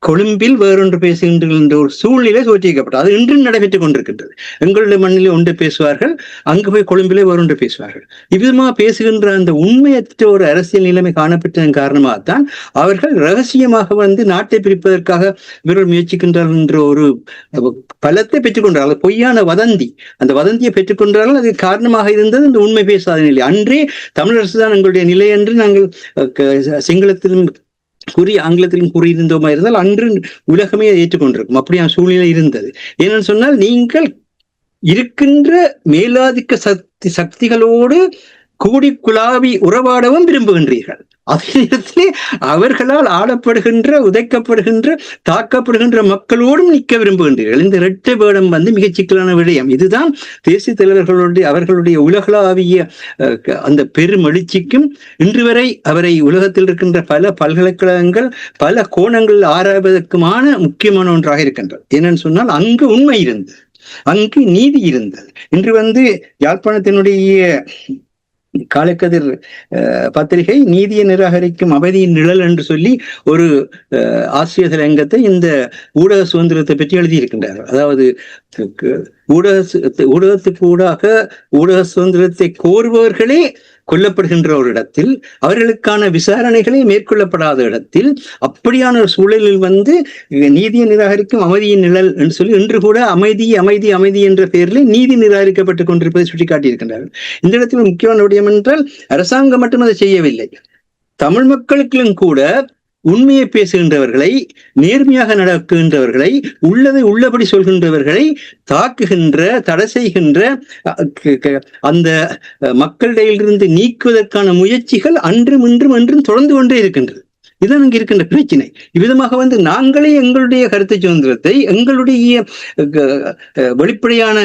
கொழும்பில் வேறொன்று பேசுகின்றீர்கள் என்ற ஒரு சூழ்நிலை தோற்றுவிக்கப்பட்டது. அது இன்றும் நடைபெற்றுக் கொண்டிருக்கின்றது. எங்களுடைய மண்ணிலே ஒன்று பேசுவார்கள், அங்கு போய் கொழும்பிலே வேறொன்று பேசுவார்கள். இவ்விதமாக பேசுகின்ற அந்த உண்மையற்ற ஒரு அரசியல் நிலைமை காணப்பட்டதன் காரணமாகத்தான் அவர்கள் ரகசியமாக நாட்டை பிரிப்பதற்காக இவர்கள் முயற்சிக்கின்றார்கள் என்ற ஒரு பலத்தை பெற்றுக்கொண்டார்கள். பொய்யான வதந்தி, அந்த வதந்தியை பெற்றுக்கொண்டார்கள். அது காரணமாக இருந்தது இந்த உண்மை பேசாத நிலை. அன்றே தமிழரசு தான் எங்களுடைய நிலை என்று நாங்கள் சிங்களத்திலும் ஆங்கிலத்திலும் கூறியிருந்தோமா இருந்தால் அன்று உலகமே ஏற்றுக்கொண்டிருக்கும். அப்படியான சூழ்நிலை இருந்தது. ஏன்னு சொன்னால், நீங்கள் இருக்கின்ற மேலாதிக்க சக்திகளோடு கூடி குழாவி உறவாடவும் விரும்புகின்றீர்கள். அதே நேரத்திலே அவர்களால் ஆளப்படுகின்ற, உதைக்கப்படுகின்ற, தாக்கப்படுகின்ற மக்களோடும் நிற்க விரும்புகின்றீர்கள். இந்த இரட்டை வேடம் மிகச் சிக்கலான விடயம். இதுதான் தேசிய தலைவர்களுடைய அவர்களுடைய உலகளாவிய அந்த பெரும் எழுச்சிக்கும் இன்று வரை அவரை உலகத்தில் இருக்கின்ற பல பல்கலைக்கழகங்கள் பல கோணங்கள் ஆராய்வதற்குமான முக்கியமான ஒன்றாக இருக்கின்றது. என்னன்னு சொன்னால், அங்கு உண்மை இருந்தது, அங்கு நீதி இருந்தது. இன்று யாழ்ப்பாணத்தினுடைய காலைக்கதிர் பத்திரிகை நீதியை நிராகரிக்கும் அமைதியின் நிழல் என்று சொல்லி ஒரு ஆசிரியர் தலையங்கத்தை இந்த ஊடக சுதந்திரத்தை பற்றி எழுதியிருக்கின்றார்கள். அதாவது ஊடகத்துக்கு ஊடக சுதந்திரத்தை கோருபவர்களே கொல்லப்படுகின்ற ஒரு இடத்தில், அவர்களுக்கான விசாரணைகளே மேற்கொள்ளப்படாத இடத்தில், அப்படியான ஒரு சூழலில் நீதியை நிராகரிக்கும் அமைதியின் நிழல் என்று சொல்லி இன்று கூட அமைதி அமைதி அமைதி என்ற பெயரில் நீதி நிராகரிக்கப்பட்டுக் கொண்டிருப்பதை சுட்டிக்காட்டியிருக்கின்றார்கள். இந்த இடத்தில் முக்கியமான விடயம் என்றால், அரசாங்கம் மட்டும் அதை செய்யவில்லை, தமிழ் மக்களுக்கும் கூட உண்மையை பேசுகின்றவர்களை, நேர்மையாக நடக்குகின்றவர்களை, உள்ளதை உள்ளபடி சொல்கின்றவர்களை தாக்குகின்ற, தடை செய்கின்ற அந்த மக்களிடையிலிருந்து நீக்குவதற்கான முயற்சிகள் அன்றும் இன்றும் என்றும் தொடர்ந்து கொண்டே இருக்கின்றது. இதுதான் இங்க இருக்கின்ற பிரச்சனை. இவ்விதமாக நாங்களே எங்களுடைய கருத்து சுதந்திரத்தை, எங்களுடைய வெளிப்படையான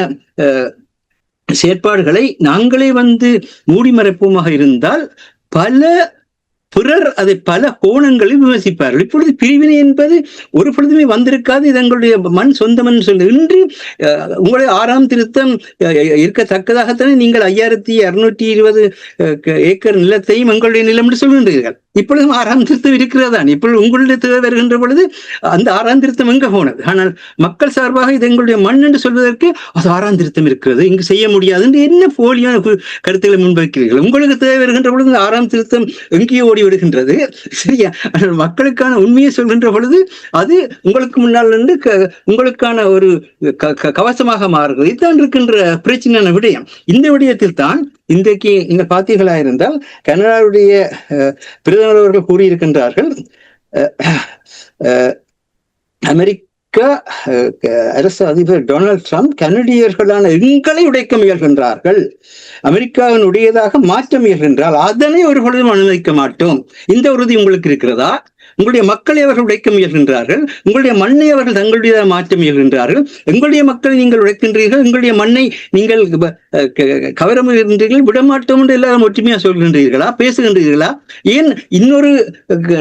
செயற்பாடுகளை நாங்களே மூடி மறைப்போமாக இருந்தால் பிறர் அதை பல கோணங்களில் விமர்சிப்பார்கள். இப்பொழுது பிரிவினை என்பது ஒரு பொழுதுமே வந்திருக்காது. இது எங்களுடைய மண் சொந்தம் என்று சொல்லி இன்று உங்களுடைய 6ஆம் திருத்தம் இருக்கத்தக்கதாகத்தானே நீங்கள் 5620 ஏக்கர் நிலத்தையும் எங்களுடைய நிலம் என்று சொல்கின்றீர்கள். இப்பொழுதும் 6ஆம் திருத்தம் இருக்கிறதான். இப்பொழுது உங்களுடைய தேவை வருகின்ற பொழுது அந்த 6ஆம் திருத்தம் எங்க போனது? ஆனால் மக்கள் சார்பாக இது எங்களுடைய மண் என்று சொல்வதற்கு அது 6ஆம் திருத்தம் இருக்கிறது, இங்கு செய்ய முடியாது என்று என்ன போலியான கருத்துக்களை முன்வைக்கிறீர்கள்? உங்களுக்கு தேவை வருகின்ற பொழுது 6ஆம் திருத்தம் எங்கேயோ ஓடி விடுகின்றது. சரியா? மக்களுக்கான உண்மையை சொல்கின்ற பொழுது அது உங்களுக்கு முன்னால் இருந்து உங்களுக்கான ஒரு கவசமாக மாறுகிறது. இதுதான் இருக்கின்ற பிரச்சனையான விடயம். இந்த விடயத்தில் தான் இன்றைக்கு நீங்க பார்த்தீர்களா இருந்தால் கனடாவுடைய பிரதமர் அவர்கள் கூறியிருக்கின்றார்கள், அமெரிக்க அரசு அதிபர் டொனால்ட் ட்ரம்ப் கனடியர்களான எங்களை உடைக்க முயல்கின்றார்கள், அமெரிக்காவின் உடையதாக மாற்ற முயல்கின்றால் அதனை ஒரு பொழுதும் அனுமதிக்க மாட்டோம். இந்த உறுதி உங்களுக்கு இருக்கிறதா? உங்களுடைய மக்களை அவர்கள் உடைக்க முயல்கின்றார்கள், உங்களுடைய மண்ணை அவர்கள் தங்களுடைய மாற்ற முயல்கின்றார்கள், எங்களுடைய மக்களை நீங்கள் உடைக்கின்றீர்கள், எங்களுடைய மண்ணை நீங்கள் கவர முயல்கின்றீர்கள், விடமாட்டோம் என்று எல்லாரும் ஒற்றுமையா சொல்கின்றீர்களா, பேசுகின்றீர்களா? ஏன் இன்னொரு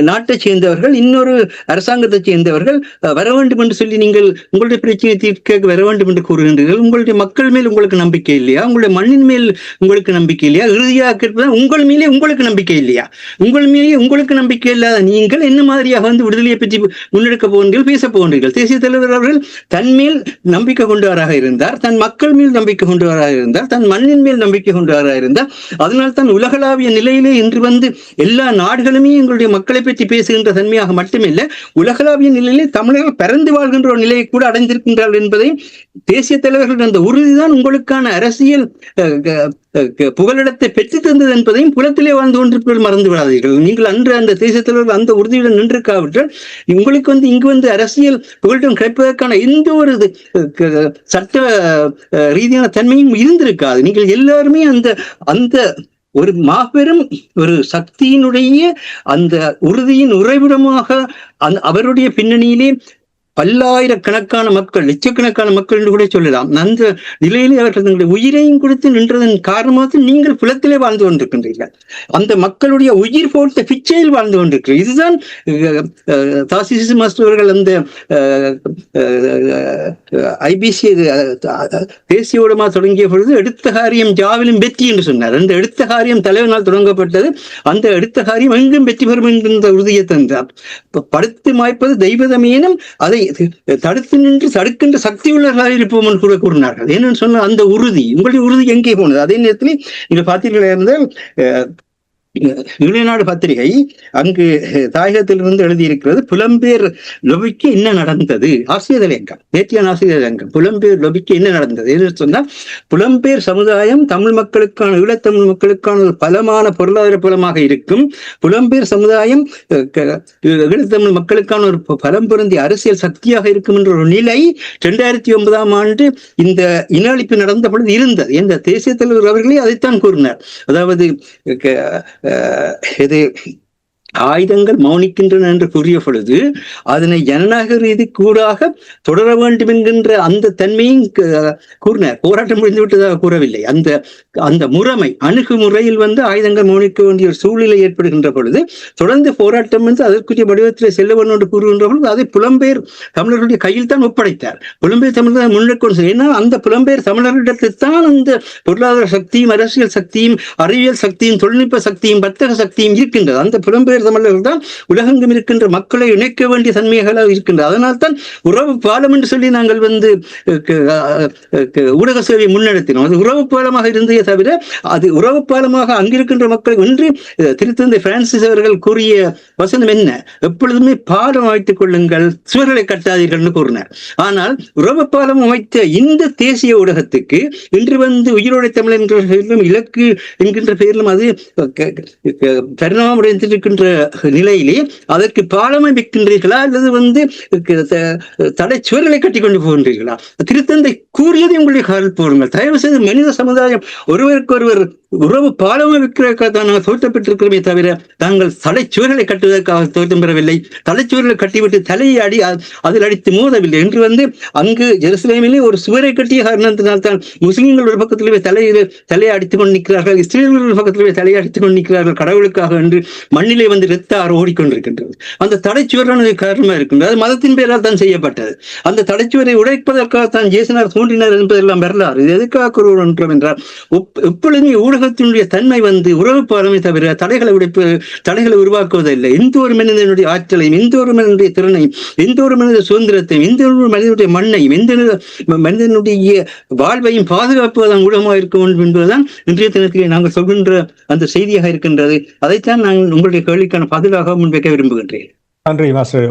நாட்டை சேர்ந்தவர்கள், இன்னொரு அரசாங்கத்தை சேர்ந்தவர்கள் வர வேண்டும் என்று சொல்லி நீங்கள் உங்களுடைய பிரச்சனையை தீர்க்க வர வேண்டும் என்று கூறுகின்றீர்கள்? உங்களுடைய மக்கள் மேல் உங்களுக்கு நம்பிக்கை இல்லையா? உங்களுடைய மண்ணின் மேல் உங்களுக்கு நம்பிக்கை இல்லையா? இறுதியாக உங்கள் மேலே உங்களுக்கு நம்பிக்கை இல்லையா? உங்கள் மேலே உங்களுக்கு நம்பிக்கை இல்லாத நீங்கள் என்ன மாதிரியாக விடுதலையை பற்றி முன்னெடுக்க போகின்றீர்கள், பேச போகின்றீர்கள்? தேசிய தலைவர் அவர்கள் தன் மேல் நம்பிக்கை கொண்டவராக இருந்தார், தன் மக்கள் மேல் நம்பிக்கை கொண்டவராக இருந்தார், தன் மண்ணின் மேல் நம்பிக்கை கொண்டவராக இருந்தார். அதனால் தான் உலகளாவிய நிலையிலே இன்று எல்லா நாடுகளுமே எங்களுடைய மக்களை பற்றி பேசுகின்ற தன்மையாக மட்டுமில்லை, உலகளாவிய நிலையிலே தமிழர்கள் பறந்து வாழ்கின்ற ஒரு நிலையை கூட அடைந்திருக்கின்றார்கள் என்பதை தேசிய தலைவர்கள் அந்த உறுதிதான் உங்களுக்கான அரசியல் புகலிடத்தை பெற்று தந்தது என்பதையும் புலத்திலே வாழ்ந்து கொண்டிருப்பவர்கள் மறந்து விடாதீர்கள். நீங்கள் அன்று அந்த தேசிய தலைவர்கள் அந்த உறுதியுடன் நின்றிருக்காவிட்டால் உங்களுக்கு இங்கு அரசியல் புகலிடம் கிடைப்பதற்கான எந்த ஒரு சட்ட ரீதியான தன்மையும் இருந்திருக்காது. நீங்கள் எல்லாருமே அந்த ஒரு மாபெரும் ஒரு சக்தியினுடைய அந்த உறுதியின் உறைவிடமாக அவருடைய பின்னணியிலே பல்லாயிரக்கணக்கான மக்கள், லட்சக்கணக்கான மக்கள் என்று கூட சொல்லலாம். அந்த நிலையிலே அவர்கள் தங்களுடைய உயிரையும் கொடுத்து நின்றதன் காரணமாக நீங்கள் புலத்திலே வாழ்ந்து கொண்டிருக்கின்றீர்கள். அந்த மக்களுடைய உயிர் போட்ட பிச்சையில் வாழ்ந்து கொண்டிருக்கிறீர்கள். இதுதான் தாசிசு மாஸ்டர்கள் அந்த ஐபிசி தேசிய ஊடகமாக தொடங்கிய பொழுது எடுத்த காரியம் ஜாவிலும் வெற்றி என்று சொன்னார். அந்த எடுத்த காரியம் தலைவனால் தொடங்கப்பட்டது. அந்த எடுத்த காரியம் எங்கும் வெற்றி பெறும் என்கின்ற உறுதியை தந்தார். படுத்து மாய்ப்பது தெய்வதமேனும் அதை தடுத்து நின்று தடுக்கின்ற சக்தி உள்ளவர்களாக இருப்போம் என்று கூட கூறினார்கள். என்னன்னு சொன்ன அந்த உறுதி, உங்களுடைய உறுதி எங்கே போனது? அதே நேரத்தில் நீங்கள் பார்த்தீர்களா இருந்தால் ஈழநாடு பத்திரிகை அங்கு தாயகத்திலிருந்து எழுதியிருக்கிறது, புலம்பெயர் லொபிக்கு என்ன நடந்தது? ஆசிரியர் தலையங்கம், நேற்றையான ஆசிரியர் தலையங்கம், புலம்பெயர் லொபிக்கு என்ன நடந்தது என்று சொன்னால், புலம்பெயர் சமுதாயம் தமிழ் மக்களுக்கான, ஈழத்தமிழ் மக்களுக்கான ஒரு பலமான பொருளாதார பலமாக இருக்கும். புலம்பெயர் சமுதாயம் ஈழத்தமிழ் மக்களுக்கான ஒரு பலம் பொருந்திய அரசியல் சக்தியாக இருக்கும் என்ற ஒரு நிலை 2009ஆம் ஆண்டு இந்த இன அழிப்பு நடந்த பொழுது இருந்தது. இந்த தேசிய தலைவர் அவர்களே அதைத்தான் கூறினார். அதாவது இது ஆயுதங்கள் மௌனிக்கின்றன என்று கூறிய பொழுது அதனை ஜனநாயக ரீதி கூடாக தொடர வேண்டும் என்கின்ற அந்த தன்மையும் கூறினார். போராட்டம் முடிந்துவிட்டதாக கூறவில்லை. அந்த முறைமை அணுகுமுறையில் ஆயுதங்கள் மௌனிக்க வேண்டிய ஒரு சூழ்நிலை ஏற்படுகின்ற பொழுது தொடர்ந்து போராட்டம் அதற்குரிய வடிவத்தில் செல்ல வேண்டும் என்று கூறுகின்ற பொழுது அதை புலம்பெயர் தமிழர்களுடைய கையில் தான் ஒப்படைத்தார். புலம்பெயர் தமிழர் முன்னெடுக்க, ஏன்னா அந்த புலம்பெயர் தமிழர்களிடத்தில் தான் அந்த பொருளாதார சக்தியும் அரசியல் சக்தியும் அறிவியல் சக்தியும் தொழில்நுட்ப சக்தியும் வர்த்தக சக்தியும் இருக்கின்றது. அந்த புலம்பெயர் தமிழர்கள் தான் உலகெங்கும் இருக்கின்ற மக்களை இணைக்க வேண்டிய தன்மையாக இருக்கின்றது. அதனால் தான் உறவு பாலம் என்று சொல்லி நாங்கள் ஊடக சேவை முன்னெடுத்தினோம். அது உறவு பாலமாக இருந்தே தவிர அது உறவு பாலமாக அங்கிருக்கின்ற மக்களை ஒன்று திருத்தந்தை பிரான்சிஸ் அவர்கள் கூறிய வசனம் என்ன, எப்பொழுதுமே பாலம் அமைத்துக் கொள்ளுங்கள், சுவர்களை கட்டாதீர்கள் கூறினார். ஆனால் உறவு பாலம் அமைத்த இந்த தேசிய ஊடகத்துக்கு இன்று உயிரோடை தமிழ் என்ற பெயரிலும் இலக்கு என்கின்ற பெயரிலும் அது பரிணாமடைந்திருக்கின்ற நிலையிலே அதற்கு பாலம் அமைக்கின்றீர்களா அல்லது தடை சுவர்களை கட்டிக்கொண்டு போகின்றீர்களா? திருத்தந்தை கூறியதை உங்களுடைய கால் போடுங்கள். தயவு செய்து மனித சமுதாயம் ஒருவருக்கொருவர் உறவு பாலம் வைக்கிறதுக்காக தான் நாங்கள் தோற்றம் பெற்றிருக்கிறோமே தவிர தாங்கள் தலைச்சுவர்களை கட்டுவதற்காக தோற்றம் பெறவில்லை. தலைச்சுவர்களை கட்டிவிட்டு தலையை அதில் அடித்து மோதவில்லை என்று அங்கு ஜெருசலேமிலே ஒரு சுவரை கட்டிய காரணத்தினால்தான் முஸ்லிம்கள் ஒரு பக்கத்திலே தலையை அடித்துக் கொண்டு நிற்கிறார்கள், இஸ்ரேல்கள் ஒரு பக்கத்திலே தலையை அடித்துக் கொண்டு நிற்கிறார்கள் கடவுளுக்காக என்று மண்ணிலே ரத்த ஆறு ஓடிக்கொண்டிருக்கின்றது. அந்த தலைச்சுவரானது காரணமாக இருக்கின்றது. அது மதத்தின் பெயரால் தான் செய்யப்பட்டது. அந்த தலைச்சுவரை உடைப்பதற்காக தான் ஜேசனார் தோன்றினார் என்பதெல்லாம் வரலாறு. இது எதுக்காக கூறுகின்றோம் என்றால் எப்பொழுதுமே ஊடகத்தினுடைய தன்மை உறவு பாலமே தவிர தடைகளை உருவாக்குவதில்லை. எந்த ஒரு மனிதனுடைய ஆற்றலையும், எந்த ஒரு மனிதனுடைய திறனையும், எந்த ஒரு மனித சுதந்திரத்தையும், எந்த ஒரு மனிதனுடைய மண்ணையும், எந்த மனிதனுடைய வாழ்வையும் பாதுகாப்பதுதான் ஊடகமாக இருக்க வேண்டும் என்பதுதான் இன்றைய தினத்திலே நாங்கள் சொல்கின்ற அந்த செய்தியாக இருக்கின்றது. அதைத்தான் நான் உங்களுடைய கேள்விக்கான பதிலாக முன்வைக்க விரும்புகின்றேன். நன்றி மாஸ்டர்.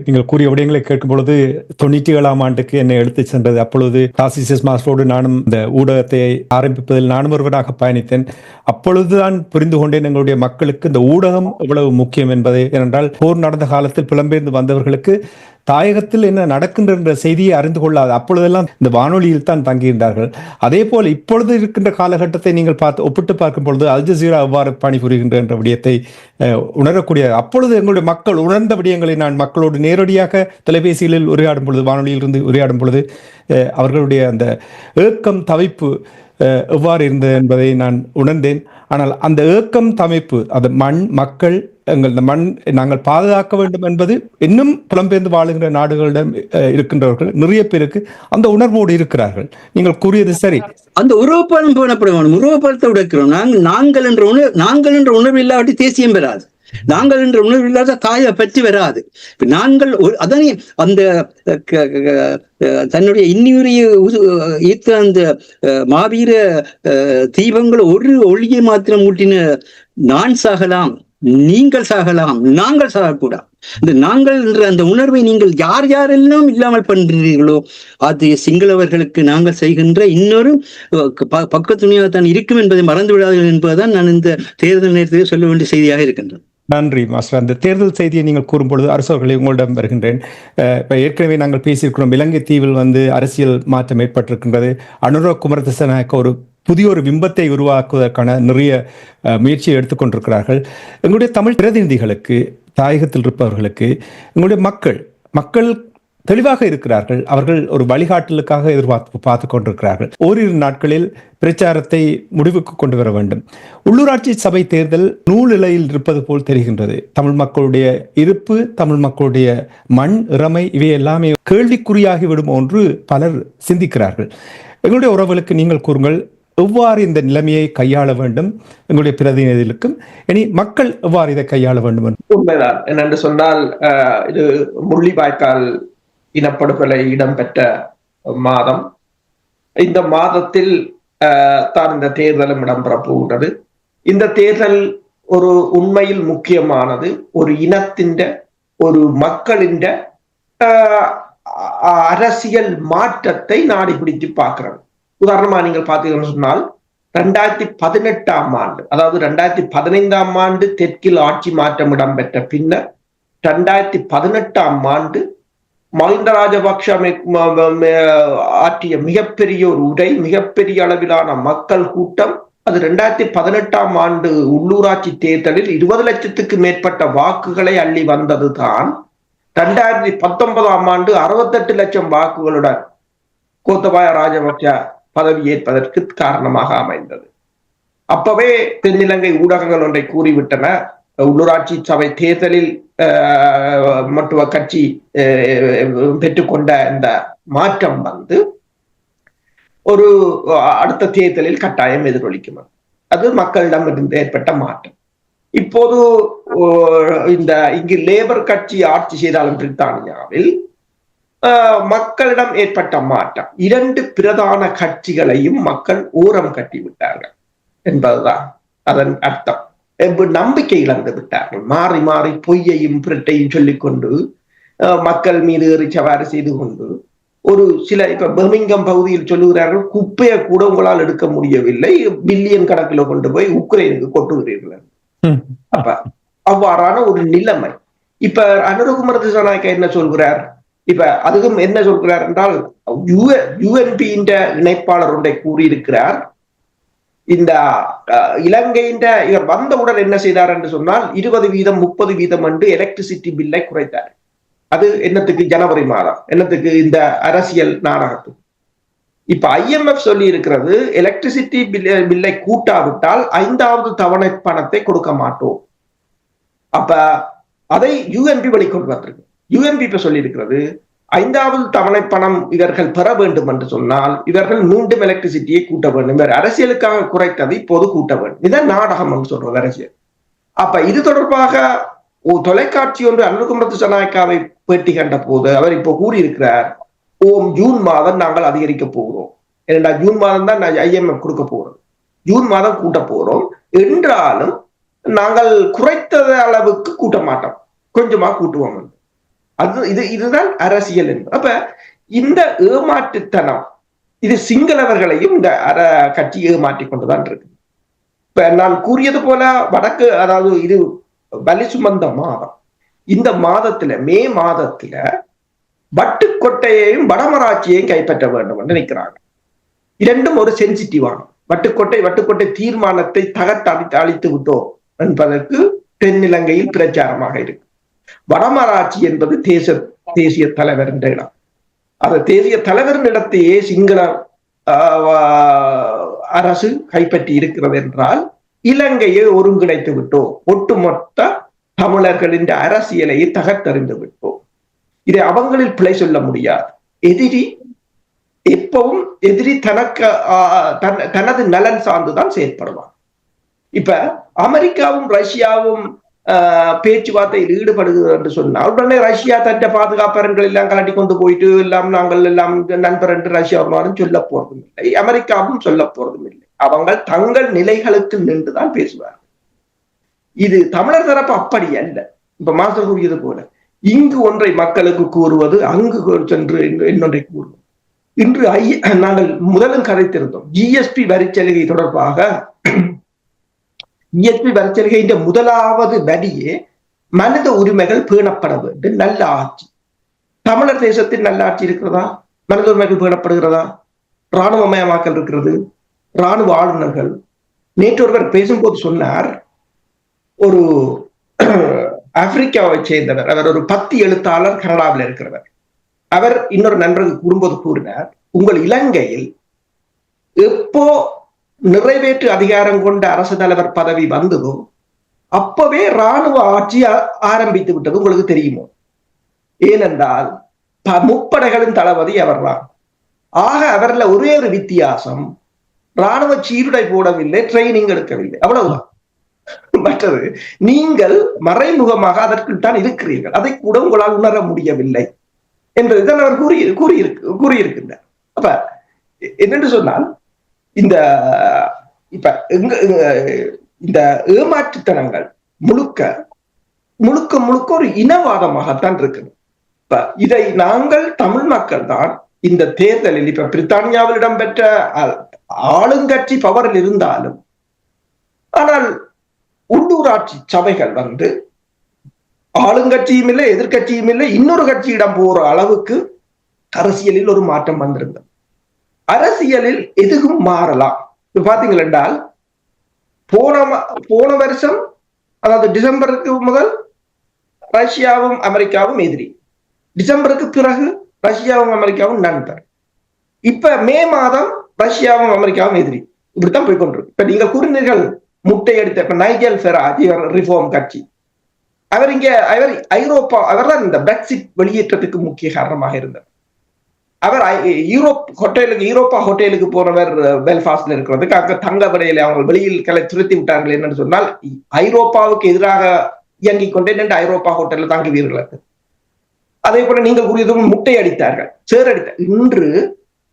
நீங்கள் கூறிய விடயங்களை கேட்கும் பொழுது 97ஆம் ஆண்டுக்கு என்னை எடுத்து சென்றது. அப்பொழுது டாசிசஸ் மாஸ்டரோடு நானும் இந்த ஊடகத்தை ஆரம்பிப்பதில் நானும் ஒருவராக பயணித்தேன். அப்பொழுதுதான் புரிந்து கொண்டேன் எங்களுடைய மக்களுக்கு இந்த ஊடகம் எவ்வளவு முக்கியம் என்பதை. ஏனென்றால் போர் நடந்த காலத்தில் புலம்பெயர்ந்து வந்தவர்களுக்கு தாயகத்தில் என்ன நடக்கின்ற செய்தியை அறிந்து கொள்ளாது. அப்பொழுதெல்லாம் இந்த வானொலியில் தான் தங்கியிருந்தார்கள். அதே போல் இப்பொழுது இருக்கின்ற காலகட்டத்தை நீங்கள் ஒப்பிட்டு பார்க்கும் பொழுது அல் ஜசீரா எவ்வாறு பணிபுரிகின்ற என்ற விடயத்தை உணரக்கூடிய, அப்பொழுது எங்களுடைய மக்கள் உணர்ந்த விடயங்களை நான் மக்களோடு நேரடியாக தொலைபேசிகளில் உரையாடும் பொழுது, வானொலியில் இருந்து உரையாடும் பொழுது அவர்களுடைய அந்த ஏக்கம் தவிப்பு எவ்வாறு இருந்தது என்பதை நான் உணர்ந்தேன். ஆனால் அந்த ஏக்கம் தவிப்பு, அது மக்கள் எங்கள் மண் நாங்கள் பாதுகாக்க வேண்டும் என்பது இன்னும் புலம்பெயர்ந்து வாழுகின்ற நாடுகளிடம் இருக்கின்றவர்கள் நிறைய பேருக்கு அந்த உணர்வோடு இருக்கிறார்கள். நீங்கள் கூறியது சரி. அந்த உறவுப்பாலம் போனப்பட வேணும். உறவுப்பாலத்தை உடைக்கிறோம். நாங்கள் என்ற உணர்வு இல்லாட்டி தேசியம் பெறாது. நாங்கள் என்ற உணர்வு இல்லாத தாயை பற்றி வராது. நாங்கள் அதனை அந்த தன்னுடைய இன்னுரிய ஈர்த்த அந்த மாவீர தீபங்கள் ஒரு ஒளியை மாத்திரம் ஊட்டின நான் சாகலாம், நீங்கள் சாகலாம், நாங்கள் சாகக்கூடாது. இந்த நாங்கள் என்ற அந்த உணர்வை நீங்கள் யாரெல்லாம் இல்லாமல் பண்றீர்களோ அது சிங்களவர்களுக்கு நாங்கள் செய்கின்ற இன்னொரு பக்கத்துணையாகத்தான் இருக்கும் என்பதை மறந்து விடாதீர்கள் என்பதுதான் நான் இந்த தேர்தல் நேரத்தில் சொல்ல வேண்டிய செய்தியாக இருக்கின்றேன். நன்றி மாஸ்டர். அந்த தேர்தல் செய்தியை நீங்கள் கூறும்பொழுது அரசவர்களை உங்களிடம் வருகின்றேன். இப்போ ஏற்கனவே நாங்கள் பேசியிருக்கிறோம், இலங்கை தீவில் அரசியல் மாற்றம் ஏற்பட்டிருக்கின்றது. அனுர குமார திசாநாயக்க ஒரு புதிய ஒரு பிம்பத்தை உருவாக்குவதற்கான நிறைய முயற்சியை எடுத்துக்கொண்டிருக்கிறார்கள். எங்களுடைய தமிழ் பிரதிநிதிகளுக்கு, தாயகத்தில் இருப்பவர்களுக்கு, எங்களுடைய மக்கள் தெளிவாக இருக்கிறார்கள். அவர்கள் ஒரு வழிகாட்டலுக்காக பார்த்து கொண்டிருக்கிறார்கள். ஓரிரு நாட்களில் பிரச்சாரத்தை முடிவுக்கு கொண்டு வர வேண்டும். உள்ளூராட்சி சபை தேர்தல் நூலிலையில் இருப்பது போல் தெரிகின்றது. தமிழ் மக்களுடைய இருப்பு, தமிழ் மக்களுடைய மண் இறமை இவை எல்லாமே கேள்விக்குறியாகிவிடும் என்று பலர் சிந்திக்கிறார்கள். எங்களுடைய உறவுகளுக்கு நீங்கள் கூறுங்கள், எவ்வாறு இந்த நிலைமையை கையாள வேண்டும்? எங்களுடைய பிரதிநிதிகளுக்கும் இனி மக்கள் எவ்வாறு இதை கையாள வேண்டும்? உண்மைதான். என்னென்று சொன்னால், இது முள்ளிவாய்க்கால் இனப்படுகொலை இடம்பெற்ற மாதம். இந்த மாதத்தில் தான் இந்த தேர்தலும் இடம்பெற போகிறது. இந்த தேர்தல் ஒரு உண்மையில் முக்கியமானது. ஒரு இனத்தின், ஒரு மக்களின் அரசியல் மாற்றத்தை நாடி பிடித்து பார்க்கிறது. உதாரணமா நீங்கள் பார்த்தீங்கன்னு சொன்னால் 2018ஆம் ஆண்டு, அதாவது 2015ஆம் ஆண்டு தெற்கில் ஆட்சி மாற்றம் இடம்பெற்ற பின்னர் 2018ஆம் ஆண்டு மஹிந்த ராஜபக்ஷ ஆற்றிய மிகப்பெரிய ஒரு உரை, மிகப்பெரிய அளவிலான மக்கள் கூட்டம், அது 2018ஆம் ஆண்டு உள்ளூராட்சி தேர்தலில் 20 லட்சத்துக்கு மேற்பட்ட வாக்குகளை அள்ளி வந்ததுதான் 2019ஆம் ஆண்டு 68 லட்சம் வாக்குகளுடன் கோத்தபாய ராஜபக்ஷ பதவி ஏற்பதற்கு காரணமாக அமைந்தது. அப்பவே தென்னிலங்கை ஊடகங்கள் ஒன்றை கூறிவிட்டன, உள்ளூராட்சி சபை தேர்தலில் மட்டுவ கட்சி பெற்றுக்கொண்ட இந்த மாற்றம் ஒரு அடுத்த தேர்தலில் கட்டாயம் எதிரொலிக்கும். அது மக்களிடம் இருந்து ஏற்பட்ட மாற்றம். இப்போது இந்த இங்கு லேபர் கட்சி ஆட்சி செய்தாலும் பிரித்தானியாவில் மக்களிடம் ஏற்பட்ட மாற்றம், 2 பிரதான கட்சிகளையும் மக்கள் ஓரம் கட்டி விட்டார்கள் என்பதுதான் அதன் அர்த்தம். நம்பிக்கை இழந்து விட்டார்கள். மாறி மாறி பொய்யையும் பிரிட்டையும் சொல்லிக்கொண்டு மக்கள் மீது சவாரி செய்து கொண்டு ஒரு சில இப்ப பெர்மிங்கம் பகுதியில் சொல்லுகிறார்கள், குப்பையை கூட உங்களால் எடுக்க முடியவில்லை, பில்லியன் கணக்கில் கொண்டு போய் உக்ரைனுக்கு கொட்டுகிறீர்கள். அப்ப அவ்வாறான ஒரு நிலைமை. இப்ப அனுரகுமார திசாநாயக்கா என்ன சொல்கிறார்? இப்ப அதுவும் என்ன சொல்கிறார் என்றால், UNP இணைப்பாளர் ஒன்றை கூறியிருக்கிறார். இந்த இலங்கையின் இவர் வந்தவுடன் என்ன செய்தார் என்று சொன்னால் 20% 30% என்று எலக்ட்ரிசிட்டி பில்லை குறைத்தார். அது என்னத்துக்கு? ஜனவரி மாதம். என்னத்துக்கு? இந்த அரசியல் நாடகத்துக்கு. இப்ப IMF சொல்லி இருக்கிறது, எலக்ட்ரிசிட்டி பில்லை கூட்டாவிட்டால் 5வது தவணை பணத்தை கொடுக்க மாட்டோம். அப்ப அதை UNP வெளிக்கொண்டு வந்திருக்கு. UNP இப்ப சொல்லி இருக்கிறது, 5வது தவணை பணம் இவர்கள் பெற வேண்டும் என்று சொன்னால் இவர்கள் மீண்டும் எலக்ட்ரிசிட்டியை கூட்ட வேண்டும். இவர் அரசியலுக்காக குறைத்தது இப்போது கூட்ட வேண்டும். இதான் நாடகம் என்று சொல்றது அரசியல். அப்ப இது தொடர்பாக தொலைக்காட்சி ஒன்று அனுரகுமார திசாநாயக்காவை பேட்டி கண்ட போது அவர் இப்போ கூறியிருக்கிறார், ஜூன் மாதம் நாங்கள் அதிகரிக்க போகிறோம். ஏனென்றா ஜூன் மாதம் தான் IMF கொடுக்க போகிறோம், ஜூன் மாதம் கூட்ட போறோம் என்றாலும் நாங்கள் குறைத்த அளவுக்கு கூட்ட மாட்டோம், கொஞ்சமா கூட்டுவோம். இதுதான் அரசியல் என்பது. அப்ப இந்த ஏமாற்றுத்தனம் இது சிங்களவர்களையும் இந்த கட்சி ஏமாற்றி கொண்டுதான் இருக்கு. இப்ப நான் கூறியது போல வடக்கு, அதாவது இது வலி சுமந்த மாதம். இந்த மாதத்துல மே மாதத்துல வட்டுக்கோட்டையையும் வடமராட்சியையும் கைப்பற்ற வேண்டும் என்று நினைக்கிறாங்க. இரண்டும் ஒரு சென்சிட்டிவான வட்டுக்கோட்டை தீர்மானத்தை அழித்து விட்டோம் என்பதற்கு தென்னிலங்கையில் பிரச்சாரமாக இருக்கு. வடமராட்சி என்பது தேசிய தலைவர் என்ற இடம். அந்த தேசிய தலைவரின் இடத்தையே சிங்கள அரசு கைப்பற்றி இருக்கிறது என்றால் இலங்கையை ஒருங்கிணைத்து விட்டோம், ஒட்டுமொத்த தமிழர்களின் அரசியலையை தகர்த்தறிந்து விட்டோம். இதை அவங்களில் பிழை சொல்ல முடியாது. எதிரி எப்பவும் தனது நலன் சார்ந்துதான் செயற்படுவான். இப்ப அமெரிக்காவும் ரஷ்யாவும் பேச்சுவார்த்தையில் ஈடுபடுகிறது என்று சொன்னால் உடனே ரஷ்யா தட்ட பாதுகாப்பரன்கள் எல்லாம் கலட்டி கொண்டு போயிட்டு எல்லாம் நாங்கள் எல்லாம் நண்பர் என்று ரஷ்யாவும் சொல்ல போறதும் இல்லை, அமெரிக்காவும் சொல்ல போறதும் இல்லை. அவங்க தங்கள் நிலைகளுக்கு நின்றுதான் பேசுவார்கள். இது தமிழர் தரப்பு அப்படி அல்ல. இப்ப மாஸ்டர் கூறியது போல இங்கு ஒன்றை மக்களுக்கு கூறுவது, அங்கு சென்று இன்னொன்றை கூறுவது. இன்று நாங்கள் முதலும் கதைத்திருந்தோம் GSP வரிச்சலுகை தொடர்பாக. GSP வரிச்சலுகையின் முதலாவது வரியே மனித உரிமைகள் பேணப்பட வேண்டும், நல்ல ஆட்சி. தமிழர் தேசத்தில் நல்ல ஆட்சி இருக்கிறதா? மனித உரிமைகள் பேணப்படுகிறதா? இராணுவமயமாக்கல் இருக்கிறது, இராணுவ ஆளுநர்கள். நேற்று ஒருவர் பேசும்போது சொன்னார், ஒரு ஆப்பிரிக்காவை சேர்ந்தவர், அவர் ஒரு 10 எழுத்தாளர், கனடாவில் இருக்கிறவர். அவர் இன்னொரு நண்பருக்கு கூறும்போது கூறினார், உங்கள் இலங்கையில் எப்போ நிறைவேற்று அதிகாரம் கொண்ட அரசு தலைவர் பதவி வந்ததோ அப்பவே இராணுவ ஆட்சி ஆரம்பித்து விட்டது, உங்களுக்கு தெரியுமோ? ஏனென்றால் முப்படைகளின் தளபதி அவர்தான். ஆக அவர்ல ஒரே ஒரு வித்தியாசம், இராணுவ சீருடை போடவில்லை, ட்ரைனிங் எடுக்கவில்லை, அவ்வளவுதான். மற்றது நீங்கள் மறைமுகமாக அதற்குள் தான் இருக்கிறீர்கள், அதை கூட உங்களால் உணர முடியவில்லை என்பதுதான் அவர் கூறியிருக்கின்றார். அப்ப என்னென்று சொன்னால் இந்த ஏமாற்றுத்தனங்கள் முழுக்க ஒரு இனவாதமாகத்தான் இருக்குது. இப்ப இதை நாங்கள் தமிழ் மக்கள் தான் இந்த தேர்தலில், இப்ப பிரித்தானியாவில் இடம்பெற்ற ஆளுங்கட்சி பவரில் இருந்தாலும், ஆனால் உள்ளூராட்சி சபைகள் வந்து ஆளுங்கட்சியும் இல்லை எதிர்கட்சியும் இல்லை, இன்னொரு கட்சியிடம் போற அளவுக்கு அரசியலில் ஒரு மாற்றம் வந்திருந்தது. அரசியலில் எதுவும் மாறலாம். இப்ப பாத்தீங்கள் என்றால் போன வருஷம், அதாவது டிசம்பருக்கு முதல் ரஷ்யாவும் அமெரிக்காவும் எதிரி, டிசம்பருக்கு பிறகு ரஷ்யாவும் அமெரிக்காவும் நண்பர். இப்ப மே மாதம் ரஷ்யாவும் அமெரிக்காவும் எதிரி. இப்படித்தான் போய்கொண்டிருக்கு. இப்ப நீங்க கூறினீர்கள் முட்டை எடுத்த இப்ப நைஜல் ஃபெராஜ், ரிஃபார்ம் கட்சி, அவர் ஐரோப்பா, அவர்தான் இந்த பிரெக்சிட் வெளியேற்றத்துக்கு முக்கிய காரணமாக இருந்தார். அவர் யூரோப்பா ஹோட்டலுக்கு போறவர் பெல்ஃபாஸ்ட்ல இருக்கிறதுக்கு அங்க தங்க விடையில அவங்க வெளியில் துரத்தி விட்டார்கள் என்னன்னு சொன்னால் ஐரோப்பாவுக்கு எதிராக இயங்கிக் கொண்டே நின்று ஐரோப்பா ஹோட்டல்ல தங்குவீர்கள். அதே போல நீங்கள் கூறியதும் முட்டை அடித்தார்கள், சேரடித்தார். இன்று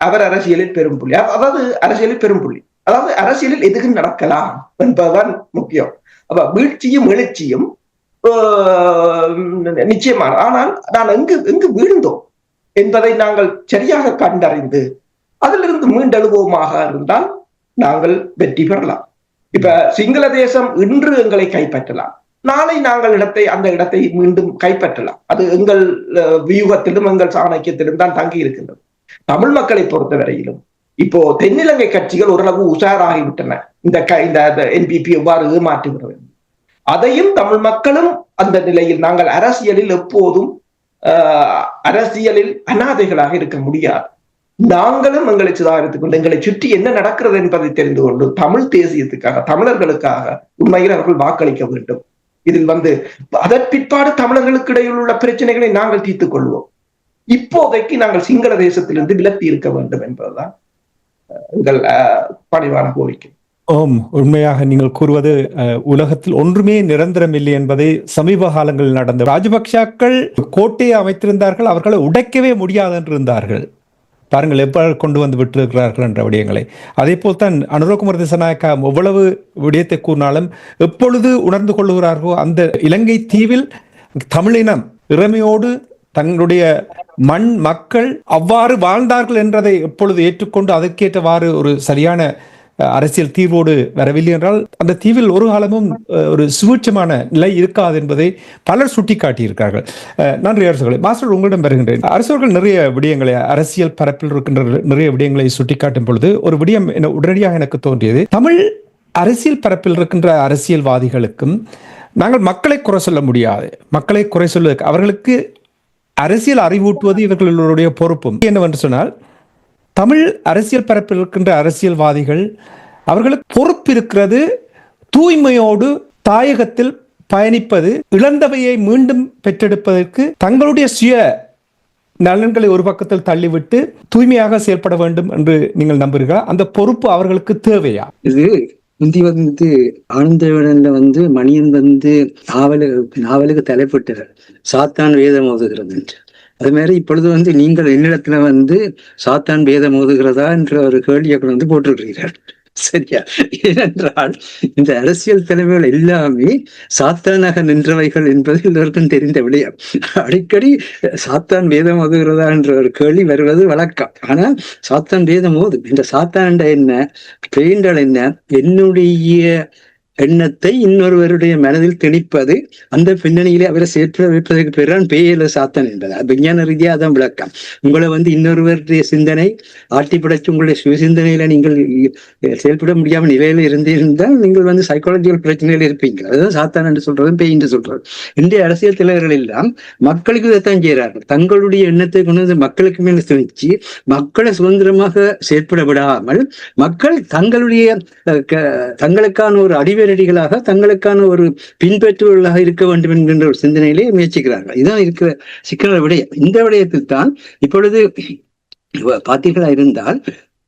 அவர் அரசியலில் பெரும் புள்ளி, அதாவது அரசியலில் எதுவும் நடக்கலாம் என்பதுதான் முக்கியம். அப்ப வீழ்ச்சியும் எழுச்சியும் நிச்சயமான, ஆனால் நான் எங்கு வீழ்ந்தோம் என்பதை நாங்கள் சரியாக கண்டறிந்து அதிலிருந்து மீண்டெழுவோமாக இருந்தால் நாங்கள் வெற்றி பெறலாம். இப்ப சிங்கள தேசம் இன்று எங்களை கைப்பற்றலாம், நாளை நாங்கள் அந்த இடத்தை மீண்டும் கைப்பற்றலாம். அது எங்கள் வியூகத்திலும் எங்கள் சாணக்கியத்திலும் தான் தங்கி இருக்கின்றது. தமிழ் மக்களை பொறுத்தவரையிலும் இப்போ தென்னிலங்கை கட்சிகள் ஓரளவு உஷாராகிவிட்டன. இந்த என்பிபி எவ்வாறு ஏமாற்றுகிறது அதையும் தமிழ் மக்களும் அந்த நிலையில் நாங்கள் அரசியலில் எப்போதும் அரசியலில் அநாதைகளாக இருக்க முடியாது. நாங்களும் எங்களை சுதாரித்துக் கொண்டு எங்களை சுற்றி என்ன நடக்கிறது என்பதை தெரிந்து கொண்டு தமிழ் தேசியத்துக்காக தமிழர்களுக்காக உண்மையில் அவர்கள் வாக்களிக்க வேண்டும். இதில் அதன் பிற்பாடு தமிழர்களுக்கு இடையில் உள்ள பிரச்சனைகளை நாங்கள் தீர்த்துக் கொள்வோம். இப்போதைக்கு நாங்கள் சிங்கள தேசத்திலிருந்து விலத்தி இருக்க வேண்டும் என்பதுதான் எங்கள் பணிவான கோரிக்கை. ஓம், உண்மையாக நீங்கள் கூறுவது உலகத்தில் ஒன்றுமே நிரந்தரம் இல்லை என்பதை சமீப காலங்களில் நடந்த ராஜபக்ஷாக்கள் கோட்டையை அமைத்திருந்தார்கள், அவர்களை உடைக்கவே முடியாது என்று இருந்தார்கள். பாருங்கள் எவ்வாறு கொண்டு வந்து விட்டிருக்கிறார்கள் என்ற விடயங்களை. அதே போல் தான் அனுரகுமார் திசாநாயக்கா எவ்வளவு விடயத்தை கூறினாலும் எப்பொழுது உணர்ந்து கொள்ளுகிறார்களோ அந்த இலங்கை தீவில் தமிழினம் இறமையோடு தங்களுடைய மண் மக்கள் அவ்வாறு வாழ்ந்தார்கள் என்றதை எப்பொழுது ஏற்றுக்கொண்டு அதற்கேற்றவாறு ஒரு சரியான அரசியல் தீர்வோடு வரவில்லை என்றால் அந்த தீவில் ஒரு காலமும் ஒரு சுவீட்சமான நிலை இருக்காது என்பதை பலர் சுட்டிக்காட்டியிருக்கிறார்கள். நன்றி அரசுகளை. மாஸ்டர், உங்களிடம் வருகின்றேன். அரசர்கள் நிறைய விடயங்களை அரசியல் பரப்பில் இருக்கின்ற நிறைய விடயங்களை சுட்டிக்காட்டும் பொழுது ஒரு விடயம் உடனடியாக எனக்கு தோன்றியது. தமிழ் அரசியல் பரப்பில் இருக்கின்ற அரசியல்வாதிகளுக்கும் நாங்கள் மக்களை குறை சொல்ல முடியாது. மக்களை குறை சொல்வதற்கு அவர்களுக்கு அரசியல் அறிவூட்டுவது இவர்களுடைய பொறுப்பும். என்னவென்று சொன்னால் தமிழ் அரசியல் பரப்பில் இருக்கின்ற அரசியல்வாதிகள் அவர்களுக்கு பொறுப்பு இருக்கிறது தூய்மையோடு தாயகத்தில் பயணிப்பது, இழந்தவையை மீண்டும் பெற்றெடுப்பதற்கு தங்களுடைய சுய நலன்களை ஒரு பக்கத்தில் தள்ளிவிட்டு தூய்மையாக செயல்பட வேண்டும் என்று நீங்கள் நம்புகிறீர்களா? அந்த பொறுப்பு அவர்களுக்கு தேவையா? இது முந்தி ஆனந்தவிடன்ல மணியன் நாவலுக்கு தலைப்பட்டார், சாத்தான் வேதம் ஓதுகிறது என்று. அது மாதிரி இப்பொழுது நீங்கள் என்னிடத்துல சாத்தான் வேதம் ஓதுகிறதா என்ற ஒரு கேள்வியை போட்டிருக்கிறீர்கள். சரியா? ஏனென்றால் இந்த அரசியல் தலைவர்கள் எல்லாமே சாத்தானாக நின்றவைகள் என்பது எல்லோருக்கும் தெரிந்த விடயம். அடிக்கடி சாத்தான் வேதம் ஓதுகிறதா என்ற ஒரு கேள்வி வருவது வழக்கம். ஆனா சாத்தான் வேதம் ஓது இந்த சாத்தான் என்ன பெயிண்டல் என்ன, என்னுடைய எண்ணத்தை இன்னொருவருடைய மனதில் திணிப்பது, அந்த பின்னணியிலே அவரை செயற்பட வைப்பதற்கு பிறகு பேயில சாத்தான் என்பது விஞ்ஞான ரீதியாக அதான் விளக்கம். உங்களை இன்னொருவருடைய சிந்தனை ஆட்டி படைச்சு உங்களுடைய சுய சிந்தனையில நீங்கள் செயல்பட முடியாமல் நிலையில இருந்திருந்தால் நீங்கள் சைக்காலஜிக்கல் பிரச்சனையில இருப்பீங்க. அதுதான் சாத்தான் என்று சொல்றதும் பேய் என்று சொல்றது. இன்றைய அரசியல் தலைவர்கள் எல்லாம் மக்களுக்கு இதைத்தான் செய்கிறார்கள். தங்களுடைய எண்ணத்தை கொண்டு மக்களுக்கு மேல திணிச்சு மக்களை சுதந்திரமாக செயற்பட விடாமல் மக்கள் தங்களுக்கான ஒரு அடிவரடிகளாக தங்களுக்கான ஒரு பின்பற்றுவர்களாக இருக்க வேண்டும் என்கின்ற ஒரு சிந்தனையிலே முயற்சிக்கிறார்கள். இதுதான் இருக்கிற சிக்கன விடயம். இந்த விடயத்தில் தான் இப்பொழுது பார்த்தீர்களா இருந்தால்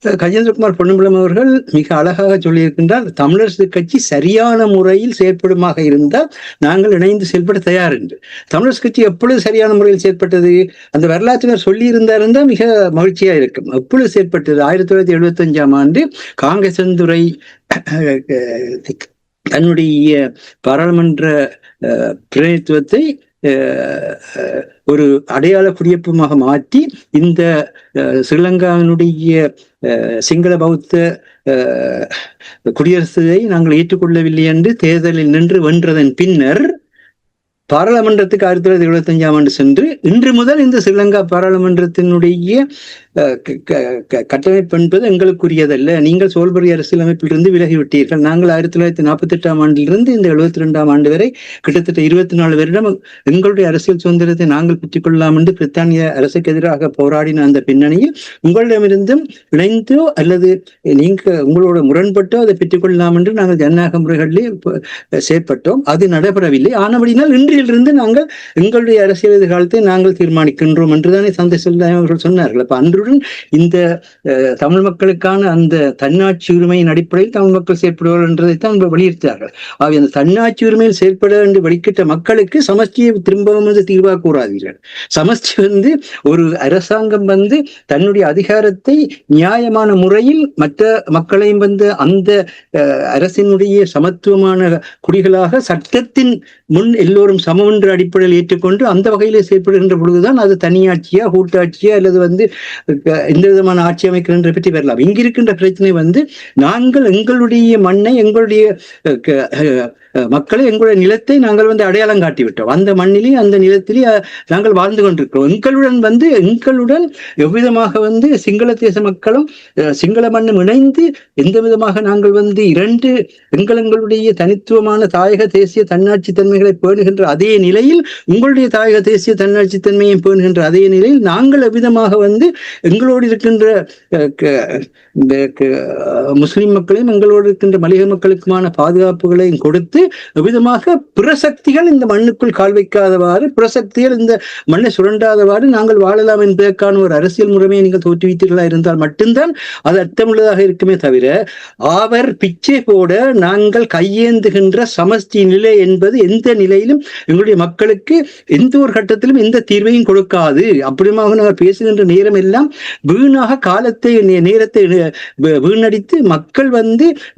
கஜேந்திரகுமார் பொன்னம்பலம் அவர்கள் மிக அழகாக சொல்லியிருக்கின்றார், தமிழரசு கட்சி சரியான முறையில் செயற்படுமாக இருந்தால் நாங்கள் இணைந்து செயல்பட தயார் என்று. தமிழரசு கட்சி எப்பொழுது சரியான முறையில் செயற்பட்டது? அந்த வரலாற்றினர் சொல்லி இருந்தால் மிக மகிழ்ச்சியா இருக்கும். எப்பொழுது செயற்பட்டது? 1975ஆம் ஆண்டு காங்கிரஸ் துறை தன்னுடைய பாராளுமன்ற பிரதிநிதித்துவத்தை ஒரு அடையாள குடியேற்றமாக மாற்றி இந்த ஸ்ரீலங்காவினுடைய சிங்கள பௌத்த குடியரசை நாங்கள் ஏற்றுக்கொள்ளவில்லை என்று தேர்தலில் நின்று வென்றதன் பின்னர் பாராளுமன்றத்துக்கு 1975ஆம் ஆண்டு சென்று இன்று முதல் இந்த ஸ்ரீலங்கா பாராளுமன்றத்தினுடைய கட்டமைப்பு என்பது எங்களுக்குரியதல்ல, நீங்கள் சோல்பரி அரசியலமைப்பிலிருந்து விலகிவிட்டீர்கள், நாங்கள் 1948ஆம் ஆண்டிலிருந்து இந்த 72ஆம் ஆண்டு வரை கிட்டத்தட்ட 24 வருடம் எங்களுடைய அரசியல் சுதந்திரத்தை நாங்கள் பெற்றுக் கொள்ளலாம் என்று பிரித்தானிய அரசுக்கு எதிராக போராடின அந்த பின்னணியில் உங்களிடமிருந்தும் இணைந்தோ அல்லது நீங்க உங்களோட முரண்பட்டோ அதை பெற்றுக் கொள்ளலாம் என்று நாங்கள் ஜனநாயக முறைகளிலே செயற்பட்டோம். அது நடைபெறவில்லை. ஆனபடினால் இன்றிலிருந்து நாங்கள் எங்களுடைய அரசியல் எதிர்காலத்தை நாங்கள் தீர்மானிக்கின்றோம் என்றுதானே தந்தை செல்வம் அவர்கள் சொன்னார்கள். அப்ப அன்று அவர்களுடன் இந்த தமிழ் மக்களுக்கான அந்த தன்னாட்சி உரிமையின் அடிப்படையில் தமிழ் மக்கள் செயற்படுவார்கள் என்றதைத்தான் வலியுறுத்தார்கள். அவை அந்த தன்னாட்சி உரிமையில் செயற்பட என்று வலிக்கிட்ட மக்களுக்கு சமஷ்டியை திரும்பவும் தீர்வாக கூறாதீர்கள். சமஷ்டி ஒரு அரசாங்கம் தன்னுடைய அதிகாரத்தை நியாயமான முறையில் மற்ற மக்களையும் அந்த அரசினுடைய சமத்துவமான குடிகளாக சட்டத்தின் முன் எல்லோரும் சமம் என்ற அடிப்படையில் ஏற்றுக்கொண்டு அந்த வகையிலே செயற்படுகின்ற பொழுதுதான் அது தனியாட்சியா கூட்டாட்சியா அல்லது எந்த விதமான ஆட்சி அமைக்கின்ற பற்றி வரலாம். இங்கிருக்கின்ற பிரச்சனை நாங்கள் எங்களுடைய மண்ணை, எங்களுடைய மக்களை, எங்களுடைய நிலத்தை நாங்கள் அடையாளம் காட்டிவிட்டோம். அந்த மண்ணிலே அந்த நிலத்திலே நாங்கள் வாழ்ந்து கொண்டிருக்கிறோம். எங்களுடன் எவ்விதமாக சிங்கள தேச மக்களும் சிங்கள மண்ணும் இணைந்து எந்த விதமாக நாங்கள் இரண்டு எங்களுடைய தனித்துவமான தாயக தேசிய தன்னாட்சி தன்மைகளை பேணுகின்ற அதே நிலையில் உங்களுடைய தாயக தேசிய தன்னாட்சி தன்மையை பேணுகின்ற அதே நிலையில் நாங்கள் எவ்விதமாக எங்களோடு இருக்கின்ற முஸ்லிம் மக்களையும் எங்களோடு இருக்கின்ற மலிக மக்களுக்குமான பாதுகாப்புகளையும் கொடுத்து விதமாக பிரசக்திகள் இந்த மண்ணுக்குள் கால் வைக்காதவாறு, பிரசக்திகள் இந்த மண்ணை சுரண்டாதவாறு நாங்கள் வாழலாம் என்பதற்கான ஒரு அரசியல் முறைமையை நீங்கள் தோற்றுவித்தீர்களா இருந்தால் மட்டும்தான் அது அர்த்தமுள்ளதாக இருக்குமே தவிர அவர் பிச்சை போட நாங்கள் கையேந்துகின்ற சமஷ்டி நிலை என்பது எந்த நிலையிலும் எங்களுடைய மக்களுக்கு எந்த ஒரு கட்டத்திலும் எந்த தீர்வையும் கொடுக்காது. அப்படிமாக நாங்கள் பேசுகின்ற நேரம் எல்லாம் வீணாக காலத்தை நேரத்தை வீணடித்து மக்கள்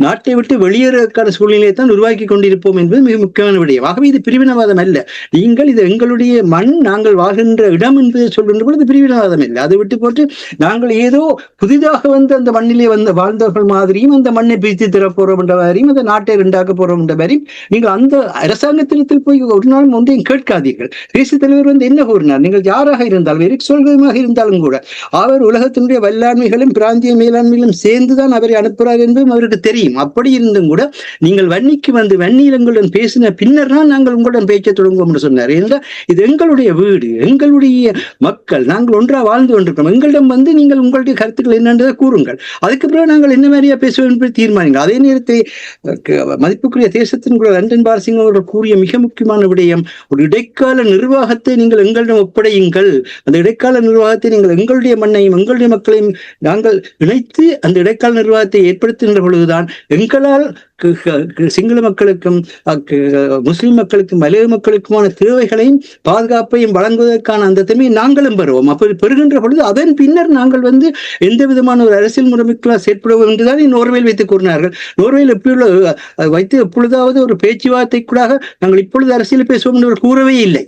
நாட்டை விட்டு வெளியேறதுக்கான சூழ்நிலையை தான் உருவாக்கி கொண்டிருப்போம் என்பது மிக முக்கியமான விடயம். ஆகவே இது பிரிவினவாதம் அல்ல. நீங்கள் இது எங்களுடைய மண், நாங்கள் வாழ்கின்ற இடம் என்பதை சொல்கின்ற பொழுது பிரிவினவாதம் இல்லை. அதை விட்டு போட்டு நாங்கள் ஏதோ புதிதாக அந்த மண்ணிலே வாழ்ந்தவர்கள் மாதிரியும் அந்த மண்ணை பிரித்து தரப்போறோம் என்ற மாதிரியும் அந்த நாட்டை ரெண்டாக்க போறோம் என்ற மாதிரியும் நீங்கள் அந்த அரசாங்கத்தினத்தில் போய் ஒரு நாள் ஒன்றையும் கேட்காதீர்கள். தேசிய தலைவர் என்ன கூறினார்? நீங்கள் யாராக இருந்தாலும், எரிக் சொல்கமாக இருந்தாலும் கூட அவர் உலகத்தினுடைய வல்லாண்மைகளும் பிராந்திய மேலாண்மைகளும் சேர்ந்துதான் அவரை அனுப்புகிறார் என்பதும் அவருக்கு தெரியும். அப்படி இருந்தும் கூட நீங்கள் வன்னிக்கு வன்னியில் எங்களுடன் பேசின பின்னர் தான் நாங்கள் உங்களுடன் பேச்ச தொடங்குவோம் என்று சொன்னார். என்றால் இது எங்களுடைய வீடு, எங்களுடைய மக்கள், நாங்கள் ஒன்றா வாழ்ந்து கொண்டிருக்கிறோம். எங்களிடம் நீங்கள் உங்களுடைய கருத்துக்கள் என்னன்றதை கூறுங்கள். அதுக்கு பிறகு நாங்கள் என்ன மாதிரியா பேசுவோம் என்பதை தீர்மானிங்கள். அதே நேரத்தை மதிப்புக்குரிய தேசத்தின் கூட லண்டன் பாரசிங் அவர்கள் கூறிய மிக முக்கியமான விடயம், ஒரு இடைக்கால நிர்வாகத்தை நீங்கள் எங்களிடம் ஒப்படையுங்கள். அந்த இடைக்கால நிர்வாகத்தை நீங்கள் எங்களுடைய மண்ணையும் எங்களுடைய மக்களையும் நாங்கள் இணைத்து அந்த இடைக்கால நிர்வாகத்தை ஏற்படுத்துகின்ற பொழுதுதான் எங்களால் சிங்கள மக்களுக்கும் முஸ்லிம் மக்களுக்கும் மலைய மக்களுக்குமான தேவைகளையும் பாதுகாப்பையும் வழங்குவதற்கான அந்த தன்மையை நாங்களும் பெறுவோம். அப்படி பெறுகின்ற பொழுது அதன் பின்னர் நாங்கள் எந்த விதமான ஒரு அரசியல் முறைமைக்குள்ள செயற்படுவோம் என்றுதான் நோர்வேல் வைத்து கூறினார்கள். நோர்வேல் வைத்து எப்பொழுதாவது ஒரு பேச்சுவார்த்தைக்குள்ளாக நாங்கள் இப்பொழுது அரசியல் பேசுவோம் என்று கூறவே இல்லை.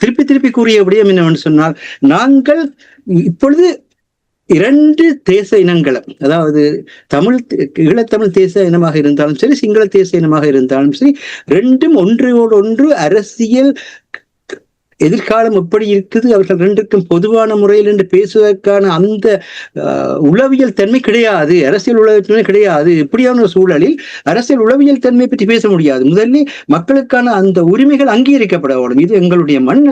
திருப்பி கூறிய விடயம் என்னவென்று சொன்னால், நாங்கள் இப்பொழுது இரண்டு தேச இனங்களும், அதாவது ஈழத்தமிழ் தேச இனமாக இருந்தாலும் சரி, சிங்கள தேச இனமாக இருந்தாலும் சரி, ரெண்டும் ஒன்றோடு ஒன்று அரசியல் எதிர்காலம் எப்படி இருக்குது, அவர்கள் ரெண்டுக்கும் பொதுவான முறையில் என்று பேசுவதற்கான அந்த உளவியல் தன்மை கிடையாது. அரசியல் உளவியல் தன்மை கிடையாது. இப்படியான ஒரு சூழலில் அரசியல் உளவியல் தன்மை பற்றி பேச முடியாது. முதலில் மக்களுக்கான அந்த உரிமைகள் அங்கீகரிக்கப்பட வேண்டும். இது எங்களுடைய மண்,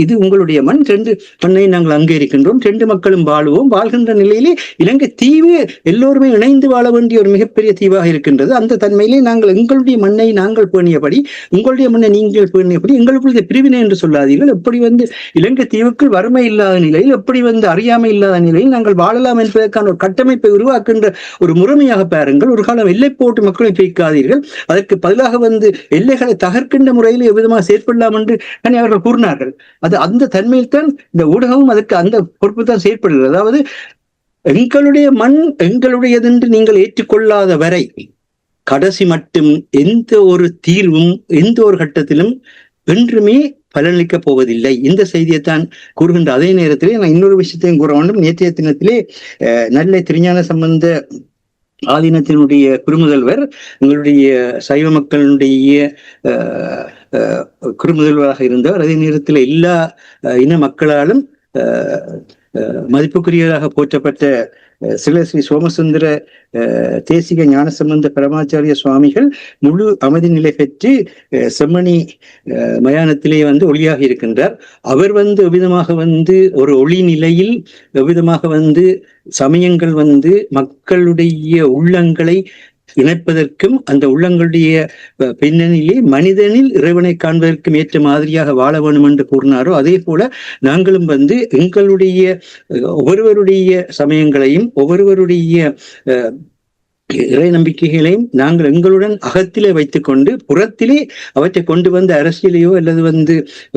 இது உங்களுடைய மண், ரெண்டு மண்ணை நாங்கள் அங்கீகரிக்கின்றோம், ரெண்டு மக்களும் வாழுவோம். வாழ்கின்ற நிலையிலே இலங்கை தீவு எல்லோருமே இணைந்து வாழ வேண்டிய ஒரு மிகப்பெரிய தீவாக இருக்கின்றது. அந்த தன்மையிலே நாங்கள் எங்களுடைய மண்ணை நாங்கள் பேணியபடி, உங்களுடைய மண்ணை நீங்கள் பேணியபடி, எங்களுக்குள்ள பிரிவினை என்று சொல்லாதீர்கள். எப்படி இலங்கை தீவுக்குள் வறுமை இல்லாத நிலையில், எப்படி அறியாமை இல்லாத நிலையில் நாங்கள் வாழலாம் என்பதற்கான ஒரு கட்டமைப்பை உருவாக்குகின்ற ஒரு முறைமையாக பாருங்கள். ஒரு காலம் எல்லை போட்டு மக்களை பிரிக்காதீர்கள். அதற்கு பதிலாக எல்லைகளை தகர்க்கின்ற முறையில் எவ்விதமாக செயற்படலாம் என்று அவர்கள் கூறினார்கள். அது அந்த தன்மையில் தான் இந்த ஊடகமும் அதற்கு அந்த பொறுப்பு தான் செயற்படுகிறது. அதாவது எங்களுடைய மண் எங்களுடையது என்று நீங்கள் ஏற்றுக்கொள்ளாத வரை கடைசி மட்டும் எந்த ஒரு தீர்வும் எந்த ஒரு கட்டத்திலும் என்றுமே பலனளிக்கப் போவதில்லை. இந்த செய்தியைத்தான் கூறுகின்ற அதே நேரத்திலே நான் இன்னொரு விஷயத்தையும் கூற வேண்டும். நேற்றைய தினத்திலே நல்ல திருஞான சம்பந்த ஆதீனத்தினுடைய குருமுதல்வர், எங்களுடைய சைவ மக்களுடைய குருமுதல்வராக இருந்தவர், அதே நேரத்தில் எல்லா இன மக்களாலும் மதிப்புக்குரியதாக போற்றப்பட்ட ஸ்ரீ சோமசுந்தர தேசிக ஞானசம்பந்த பரமாச்சாரிய சுவாமிகள் முழு அமைதி நிலை பெற்று செம்மணி மயானத்திலே ஒளியாக இருக்கின்றார். அவர் எவ்விதமாக ஒரு ஒளி நிலையில் எவ்விதமாக சமயங்கள் மக்களுடைய உள்ளங்களை இணைப்பதற்கும் அந்த உள்ளங்களுடைய பின்னணியிலே மனிதனில் இறைவனை காண்பதற்கும் ஏற்ற மாதிரியாக வாழ வேண்டும் என்று கூறினாரோ அதே போல நாங்களும் எங்களுடைய ஒவ்வொருவருடைய சமயங்களையும் ஒவ்வொருவருடைய இறை நம்பிக்கைகளையும் நாங்கள் எங்களுடன் அகத்திலே வைத்துக் கொண்டு புறத்திலே அவற்றை கொண்டு வந்து அரசியலையோ அல்லது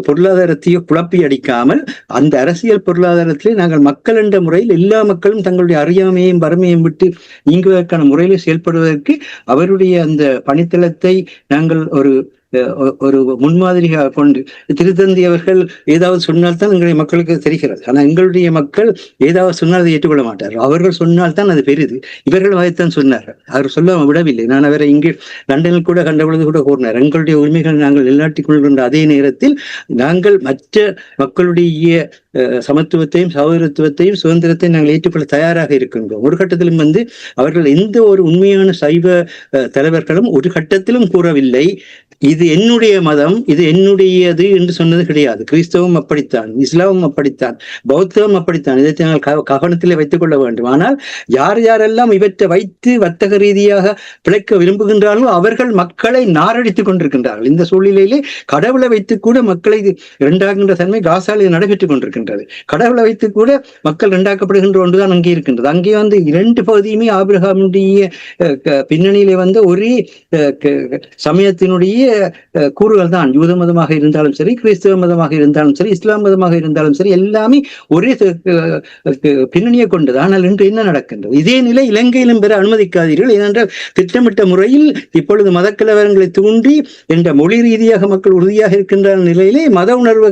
பொருளாதாரத்தையோ குழப்பி அடிக்காமல் அந்த அரசியல் பொருளாதாரத்திலே நாங்கள் மக்கள் என்ற முறையில் எல்லா மக்களும் தங்களுடைய அறியாமையையும் வறுமையையும் விட்டு நீங்குவதற்கான முறையிலே செயல்படுவதற்கு அவருடைய அந்த பணித்தளத்தை நாங்கள் ஒரு முன்மாதிரியாக கொண்டு திருத்தந்தி அவர்கள் ஏதாவது சொன்னால்தான் எங்களுடைய மக்களுக்கு தெரிகிறது. ஆனால் எங்களுடைய மக்கள் ஏதாவது சொன்னால் அதை ஏற்றுக்கொள்ள மாட்டார்கள். அவர்கள் சொன்னால்தான் அது பெரிது. இவர்கள் அதைத்தான் சொன்னார்கள். அவர் சொல்ல விடவில்லை. நான் அவரை இங்கே லண்டனில் கூட கண்டபொழுது கூட கூறினார், எங்களுடைய உரிமைகள் நாங்கள் நிலைநாட்டிக் கொள்கின்ற அதே நேரத்தில் நாங்கள் மற்ற மக்களுடைய சமத்துவத்தையும் சகோதரத்துவத்தையும் சுதந்திரத்தையும் நாங்கள் ஏற்றுக்கொள்ள தயாராக இருக்கின்றோம். ஒரு கட்டத்திலும் அவர்கள் எந்த ஒரு உண்மையான சைவ தலைவர்களும் ஒரு கட்டத்திலும் கூறவில்லை இது என்னுடைய மதம், இது என்னுடையது என்று சொன்னது கிடையாது. கிறிஸ்தவம் அப்படித்தான், இஸ்லாமும் அப்படித்தான், பௌத்தமும் அப்படித்தான். இதை நாங்கள் கவனத்திலே வைத்துக் கொள்ள வேண்டும். ஆனால் யார் யாரெல்லாம் இவற்றை வைத்து வர்த்தக ரீதியாக பிழைக்க விரும்புகின்றார்களோ அவர்கள் மக்களை நாரடித்துக் கொண்டிருக்கின்றார்கள். இந்த சூழ்நிலையிலே கடவுளை வைத்து கூட மக்களை இரண்டாகின்ற தன்மை காசாலே நடைபெற்றுக் கொண்டிருக்கின்றது. கடவுளை வைத்து கூட மக்கள் இரண்டாக்கப்படுகின்ற ஒன்றுதான் அங்கே இருக்கின்றது. அங்கே இரண்டு பகுதியுமே ஆபிரகாமுடைய பின்னணியிலே ஒரே சமயத்தினுடைய கூறுகள் தான். யூத மதமாக இருந்தாலும் சரி, கிறிஸ்தவ மதமாக இருந்தாலும் சரி, இஸ்லாம் மதமாக இருந்தாலும் சரி, எல்லாமே ஒரே பின்னணியை கொண்டது. ஆனால் இன்று என்ன நடக்கின்றது? இதே நிலை இலங்கையிலும் பெற அனுமதிக்காதீர்கள். ஏனென்றால் திட்டமிட்ட முறையில் இப்பொழுது மத கலவரங்களை தூண்டி என்ற மொழி ரீதியாக மக்கள் உறுதியாக இருக்கின்ற நிலையிலே மத உணர்வை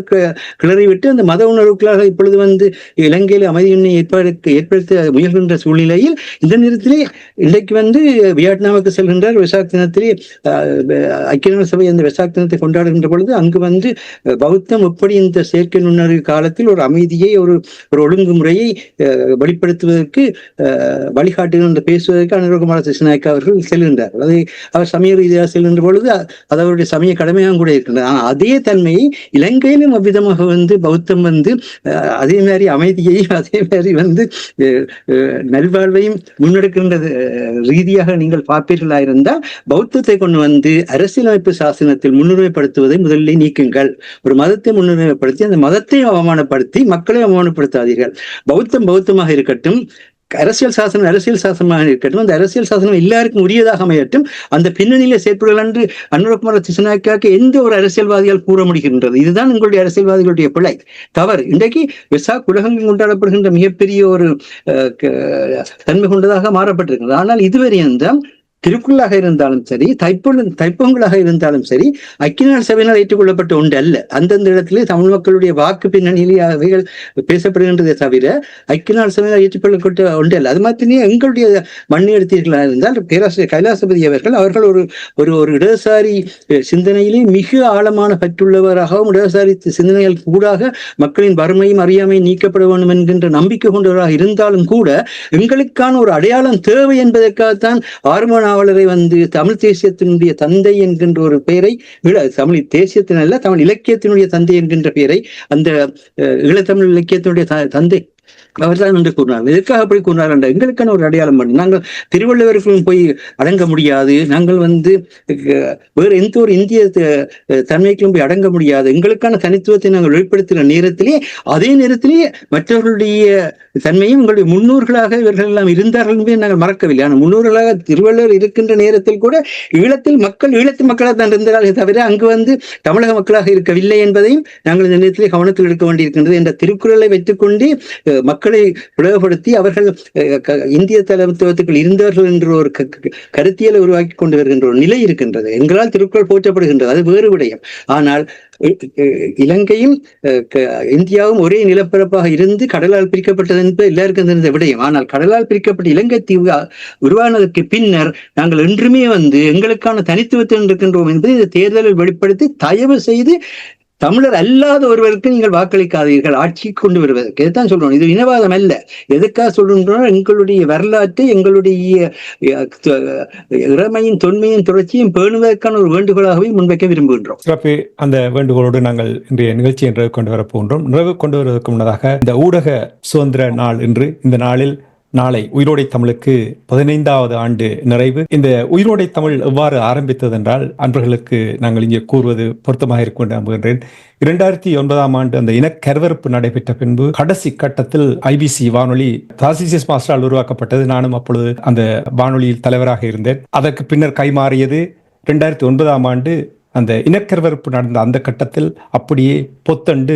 கிளறிவிட்டு அந்த மத உணர்வுகளாக இப்பொழுது இலங்கையில் அமைதியின்மை ஏற்படுத்த முயல்கின்ற சூழ்நிலையில் இந்த நேரத்திலே இன்றைக்கு வியட்நாமுக்கு செல்கின்றார். விசாக் தினத்திலே ஐக்கிய சபை அந்த வெசாக் தினத்தை கொண்டாடுகின்ற பொழுது அங்கு பௌத்தம் எப்படி இந்த செயற்கை நுண்ணறிவு காலத்தில் ஒரு அமைதியை ஒரு ஒழுங்குமுறையை வெளிப்படுத்துவதற்கு வழிகாட்டுகின்ற பேசுவதற்கு அனுரகுமார திசுநாயக்கா அவர்கள் செல்கின்றார்கள். அதை அவர் சமய ரீதியாக செல்கின்ற பொழுது அது அவருடைய சமய கடமையாக கூட இருக்கின்றது. ஆனால் அதே தன்மையை இலங்கையிலும் அவ்விதமாக பௌத்தம் அதே மாதிரி அமைதியையும் அதே மாதிரி நல்வாழ்வையும் முன்னெடுக்கின்ற ரீதியாக நீங்கள் பார்ப்பீர்களாயிருந்தால் பௌத்தத்தை கொண்டு அரசியலமைப்பு சாசனத்தில் முன்னுரிமைப்படுத்துவதை முதலில் நீக்குங்கள். ஒரு மதத்தை முன்னுரிமைப்படுத்தி அந்த மதத்தை அவமானப்படுத்தி மக்களை அவமானப்படுத்தாதீர்கள். பௌத்தம் பௌத்தமாக இருக்கட்டும், அரசியல் சாசனமாக இருக்கட்டும், அந்த அரசியல் சாசனம் எல்லாருக்கும் உரியதாக அமையட்டும். அந்த பின்னணியில செயற்படுகள் என்று அனுரகுமார திசுநாயக்காவுக்கு எந்த ஒரு அரசியல்வாதியால் கூற முடிகின்றது? இதுதான் உங்களுடைய அரசியல்வாதிகளுடைய பிழை, தவறு. இன்றைக்கு வெசாக் உலகங்கள் கொண்டாடப்படுகின்ற மிகப்பெரிய ஒரு தன்மை கொண்டதாக மாறப்பட்டிருக்கிறது. ஆனால் இதுவரை திருக்குறளாக இருந்தாலும் சரி, தைப்பொங்கலாக இருந்தாலும் சரி, ஐக்கிய நாடு சபையினால் ஏற்றுக்கொள்ளப்பட்ட ஒன்று அல்ல. அந்தந்த இடத்திலே தமிழ் மக்களுடைய வாக்கு பின்னணியிலே அவைகள் பேசப்படுகின்றதை தவிர ஐக்கிய நாடு சபையினால் ஏற்றுக்கொள்ளப்பட்ட ஒன்று அல்ல. அது மாத்திரமே எங்களுடைய மண்ணை எடுத்தீர்களாக இருந்தால் பேராசிரியர் கைலாசபதி அவர்கள் ஒரு இடதுசாரி சிந்தனையிலே மிக ஆழமான பற்றுள்ளவராகவும் இடதுசாரி சிந்தனைகள் கூடாக மக்களின் வறுமையும் அறியாமையும் நீக்கப்பட வேண்டும் என்கின்ற நம்பிக்கை கொண்டவராக இருந்தாலும் கூட எங்களுக்கான ஒரு அடையாளம் தேவை என்பதற்காகத்தான் ஆர்வ நாவலரை தமிழ் தேசியத்தினுடைய தந்தை என்கின்ற ஒரு பெயரை, தமிழ் தேசியத்தின் அல்ல தமிழ் இலக்கியத்தினுடைய தந்தை என்கின்ற பெயரை அந்த ஈழத்தமிழ் இலக்கியத்தினுடைய தந்தை அவர்தான் என்று கூறினார். எதற்காக அப்படி கூறினார் என்ற எங்களுக்கான ஒரு அடையாளம் பண்ணி நாங்கள் திருவள்ளுவருக்கும் போய் அடங்க முடியாது, நாங்கள் வேறு எந்த ஒரு இந்திய தன்மைக்கும் போய் அடங்க முடியாது. எங்களுக்கான தனித்துவத்தை நாங்கள் வெளிப்படுத்துகிற நேரத்திலே அதே நேரத்திலேயே மற்றவர்களுடைய தன்மையும் உங்களுடைய முன்னோர்களாக இவர்கள் எல்லாம் இருந்தார்கள் என்பதை நாங்கள் மறக்கவில்லை. ஆனால் முன்னோர்களாக திருவள்ளுவர் இருக்கின்ற நேரத்தில் கூட ஈழத்து மக்களாக தான் இருந்தார்களே தவிர அங்கு தமிழக மக்களாக இருக்கவில்லை என்பதையும் நாங்கள் இந்த நேரத்திலே கவனத்தில் எடுக்க வேண்டியிருக்கின்றது. என்ற திருக்குறளை வைத்துக்கொண்டே மக்களை பிளவுபடுத்தி அவர்கள் இந்திய தலைமைத்துவத்துக்குள் இருந்தவர்கள் என்ற ஒரு கருத்தியலை உருவாக்கி கொண்டு வருகின்ற ஒரு நிலை இருக்கின்றது. எங்களால் திருக்குறள் போற்றப்படுகின்றது, அது வேறு விடயம். ஆனால் இலங்கையும் இந்தியாவும் ஒரே நிலப்பரப்பாக இருந்து கடலால் பிரிக்கப்பட்டது என்பது எல்லாருக்கும் தெரிந்த விடயம். ஆனால் கடலால் பிரிக்கப்பட்ட இலங்கை தீவு உருவானதற்கு பின்னர் நாங்கள் என்றுமே எங்களுக்கான தனித்துவத்தில் இருக்கின்றோம் என்பதை இந்த தேர்தலில் வெளிப்படுத்தி தயவு செய்து தமிழர் அல்லாத ஒருவருக்கு நீங்கள் வாக்களிக்காதீர்கள் ஆட்சி கொண்டு வருவதற்கு. இதுதான் சொல்றோம். இது இனவாதம் அல்ல. எதுக்காக சொல்றோம்? எங்களுடைய வரலாற்றை, எங்களுடைய இறமையின் தொன்மையின் தொடர்ச்சியும் பேணுவதற்கான ஒரு வேண்டுகோளாகவே முன்வைக்க விரும்புகின்றோம். சிறப்பு. அந்த வேண்டுகோளோடு நாங்கள் இன்றைய நிகழ்ச்சியை நிறைவு கொண்டு வரப்போகின்றோம். நிறைவு கொண்டு வருவதற்கு முன்னதாக இந்த ஊடக சுதந்திர நாள் என்று இந்த நாளில் நாளை உயிரோடை தமிழுக்கு 15வது ஆண்டு நிறைவு. இந்த உயிரோடை தமிழ் எவ்வாறு ஆரம்பித்தது என்றால் அன்பர்களுக்கு நாங்கள் இங்கே கூறுவது பொருத்தமாக இருக்கும் என்று நம்புகின்றேன். 2009ஆம் ஆண்டு அந்த இனக்கருவறுப்பு நடைபெற்ற பின்பு கடைசி கட்டத்தில் ஐபிசி வானொலி தாசிசியஸ் மாஸ்டரால் உருவாக்கப்பட்டது. நானும் அப்பொழுது அந்த வானொலியில் தலைவராக இருந்தேன். அதற்கு பின்னர் கைமாறியது. 2009ஆம் ஆண்டு அந்த இனக்கருவறுப்பு நடந்த அந்த கட்டத்தில் அப்படியே பொத்தண்டு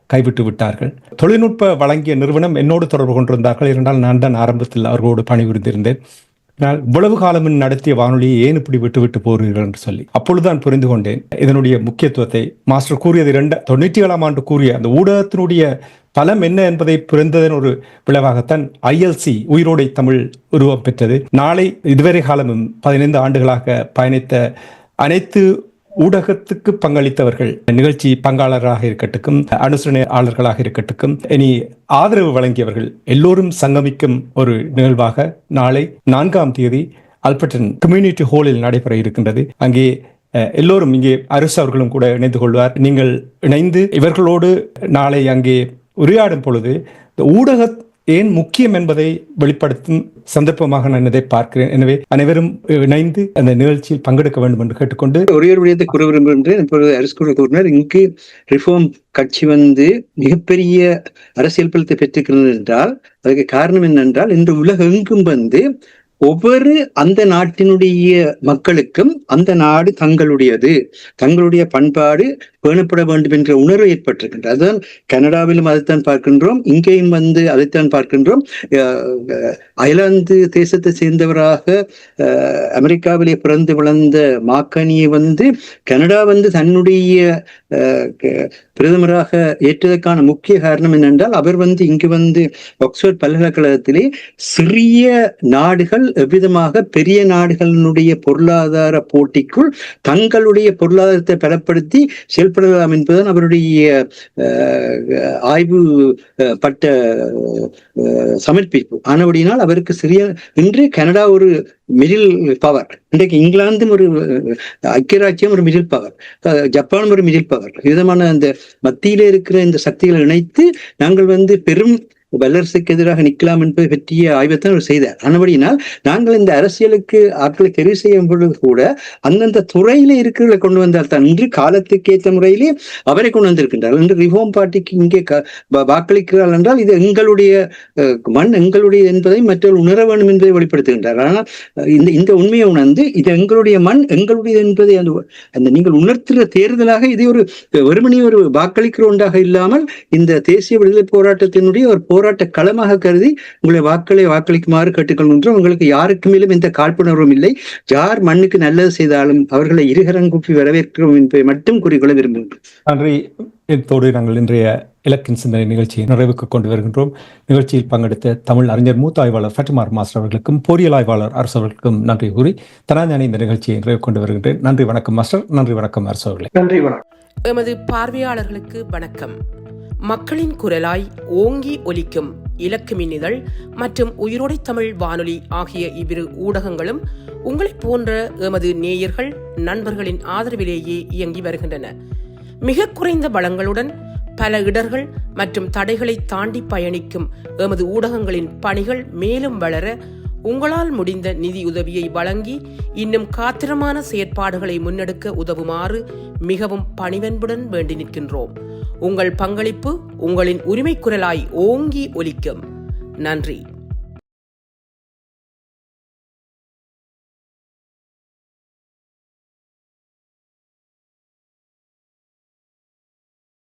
கைவிட்டு விட்டார்கள். தொழில்நுட்ப வழங்கிய நிறுவனம் என்னோடு தொடர்பு கொண்டிருந்தார்கள். இருந்தால் நான் தான் ஆரம்பத்தில் அவர்களோடு பணிபுரிந்திருந்தேன். இவ்வளவு காலம் நடத்திய வானொலியை ஏன் இப்படி விட்டு போகிறீர்கள் என்று சொல்லி அப்பொழுதுதான் புரிந்து கொண்டேன் இதனுடைய முக்கியத்துவத்தை. மாஸ்டர் கூறியது 97ஆம் ஆண்டு கூறிய அந்த ஊடகத்தினுடைய பலம் என்ன என்பதை புரிந்ததன் ஒரு விளைவாகத்தான் ILC உயிரோடை தமிழ் உருவம் பெற்றது. நாளை இதுவரை காலமும் 15 ஆண்டுகளாக பயணித்த அனைத்து ஊடகத்துக்கு பங்களித்தவர்கள், நிகழ்ச்சி பங்காளராக இருக்கட்டும், அனுசரணையாளர்களாக இருக்கட்டும், இனி ஆதரவு வழங்கியவர்கள் எல்லோரும் சங்கமிக்கும் ஒரு நிகழ்வாக நாளை 4ஆம் தேதி ஆல்பர்டன் கம்யூனிட்டி ஹாலில் நடைபெற இருக்கின்றது. அங்கே எல்லோரும், இங்கே அரசு அவர்களும் கூட இணைந்து கொள்வார். நீங்கள் இணைந்து இவர்களோடு நாளை அங்கே உரையாடும் பொழுது இந்த ஊடக ஏன் முக்கியம் என்பதை வெளிப்படுத்தும் சந்தர்ப்பமாக நான் இதை பார்க்கிறேன். எனவே அனைவரும் இணைந்து அந்த நிகழ்ச்சியில் பங்கெடுக்க வேண்டும் என்று கேட்டுக்கொண்டு ஒரே ஒரு விடயத்தை கூற விரும்புகின்றேன். இப்பொழுது அரசு கூறினார், இங்கு ரிஃபார்ம் கட்சி மிகப்பெரிய அரசியல் பலத்தை பெற்றிருக்கிறது என்றால் அதுக்கு காரணம் என்னென்றால் இன்று உலகெங்கும் ஒவ்வொரு அந்த நாட்டினுடைய மக்களுக்கும் அந்த நாடு தங்களுடையது, தங்களுடைய பண்பாடு பேணப்பட வேண்டும் என்ற உணர்வு ஏற்பட்டிருக்கின்றது. அதுதான் கனடாவிலும் அதைத்தான் பார்க்கின்றோம், இங்கேயும் அதைத்தான் பார்க்கின்றோம். அயர்லாந்து தேசத்தை சேர்ந்தவராக அமெரிக்காவிலே பிறந்து வளர்ந்த மாக்கனியை கனடா தன்னுடைய பிரதமராக ஏற்றதற்கான முக்கிய காரணம் என்னென்றால் அவர் இங்கு ஆக்ஸ்போர்ட் பல்கலைக்கழகத்திலே சிறிய நாடுகள் எவ்விதமாக பெரிய நாடுகளினுடைய பொருளாதார போட்டிக்குள் தங்களுடைய பொருளாதாரத்தை பலப்படுத்தி செயல்படலாம் என்பதுதான் அவருடைய ஆய்வு பட்ட சமர்ப்பிப்பு. ஆனபடியினால் அவருக்கு இன்று கனடா ஒரு மிடில் பவர், இன்றைக்கு இங்கிலாந்தும் ஒரு ஐக்கிய ராஜ்யம் ஒரு மிடில் பவர், ஜப்பானும் ஒரு மிடில் பவர். விதமான அந்த மத்தியிலே இருக்கிற இந்த சக்திகளை இணைத்து நாங்கள் பெரும் வல்லரசுக்கு எதிராக நிற்கலாம் என்பதை பற்றிய ஆய்வைத்தான் அவர் செய்தார். ஆனபடியினால் நாங்கள் இந்த அரசியலுக்கு ஆட்களை தெரிவு செய்யும் பொழுது கூட அந்தந்த துறையிலே இருக்கிறவர்களை கொண்டு வந்தால் தான் இன்று காலத்துக்கு ஏற்ற முறையிலே அவரை கொண்டு வந்திருக்கின்றார். இன்று ரிஃபார்ம் பார்ட்டிக்கு இங்கே வாக்களிக்கிறார்கள் என்றால் இது எங்களுடைய மண், எங்களுடைய என்பதை மற்றவர்கள் உணர வேண்டும் என்பதை வெளிப்படுத்துகின்றார். ஆனால் இந்த உண்மையை உணர்ந்து இது எங்களுடைய மண், எங்களுடைய என்பதை அந்த நீங்கள் உணர்த்துகிற தேர்தலாக இதை ஒரு வெறுமனே ஒரு வாக்களிக்கிற ஒன்றாக இல்லாமல் இந்த தேசிய விடுதலை போராட்டத்தினுடைய ஒரு போராட்ட களமாக கருதி உங்களை வாக்களிக்குமாறு கேட்டுக்கொள்கின்றோம். உங்களுக்கு யாருக்கு மேலும் எந்த காழ்ப்புணர்வும் இல்லை. யார் மண்ணுக்கு நல்லது செய்தாலும் அவர்களை இருகரங்கூப்பி வரவேற்கிறோம் என்பதை மட்டும் கூறிக்கொள்ள விரும்புகின்றோம். நன்றி. இதோடு நாங்கள் இன்றைய இலக்கின் சிந்தனை நிகழ்ச்சியை நிறைவுக்கு கொண்டு வருகின்றோம். நிகழ்ச்சியில் பங்கெடுத்த தமிழ் அறிஞர் மூத்த ஆய்வாளர் ஃபட்டிமா மாஸ்டர் அவர்களுக்கும் பொறியியல் ஆய்வாளர் அரசு அவர்களுக்கும் நன்றி கூறி தனாஞானி இந்த நிகழ்ச்சியை நிறைவு கொண்டு வருகின்றேன். நன்றி, வணக்கம் மாஸ்டர். நன்றி, வணக்கம் அரசு அவர்களே. நன்றி, வணக்கம். எமது பார்வையாளர்களுக்கு வணக்கம். மக்களின் குரலாய் ஓங்கி ஒலிக்கும் இலக்கு மின்னிதழ் மற்றும் உயிரோடை தமிழ் வானொலி ஆகிய இவ்விரு ஊடகங்களும் உங்களைப் போன்ற எமது நேயர்கள் நண்பர்களின் ஆதரவிலேயே இயங்கி வருகின்றன. மிக குறைந்த வளங்களுடன் பல இடர்கள் மற்றும் தடைகளை தாண்டி பயணிக்கும் எமது ஊடகங்களின் பணிகள் மேலும் வளர உங்களால் முடிந்த நிதியுதவியை வழங்கி இன்னும் காத்திரமான செயற்பாடுகளை முன்னெடுக்க உதவுமாறு மிகவும் பணிவன்புடன் வேண்டி நிற்கின்றோம். உங்கள் பங்களிப்பு உங்களின் உரிமை குரலாய் ஓங்கி ஒலிக்கும். நன்றி.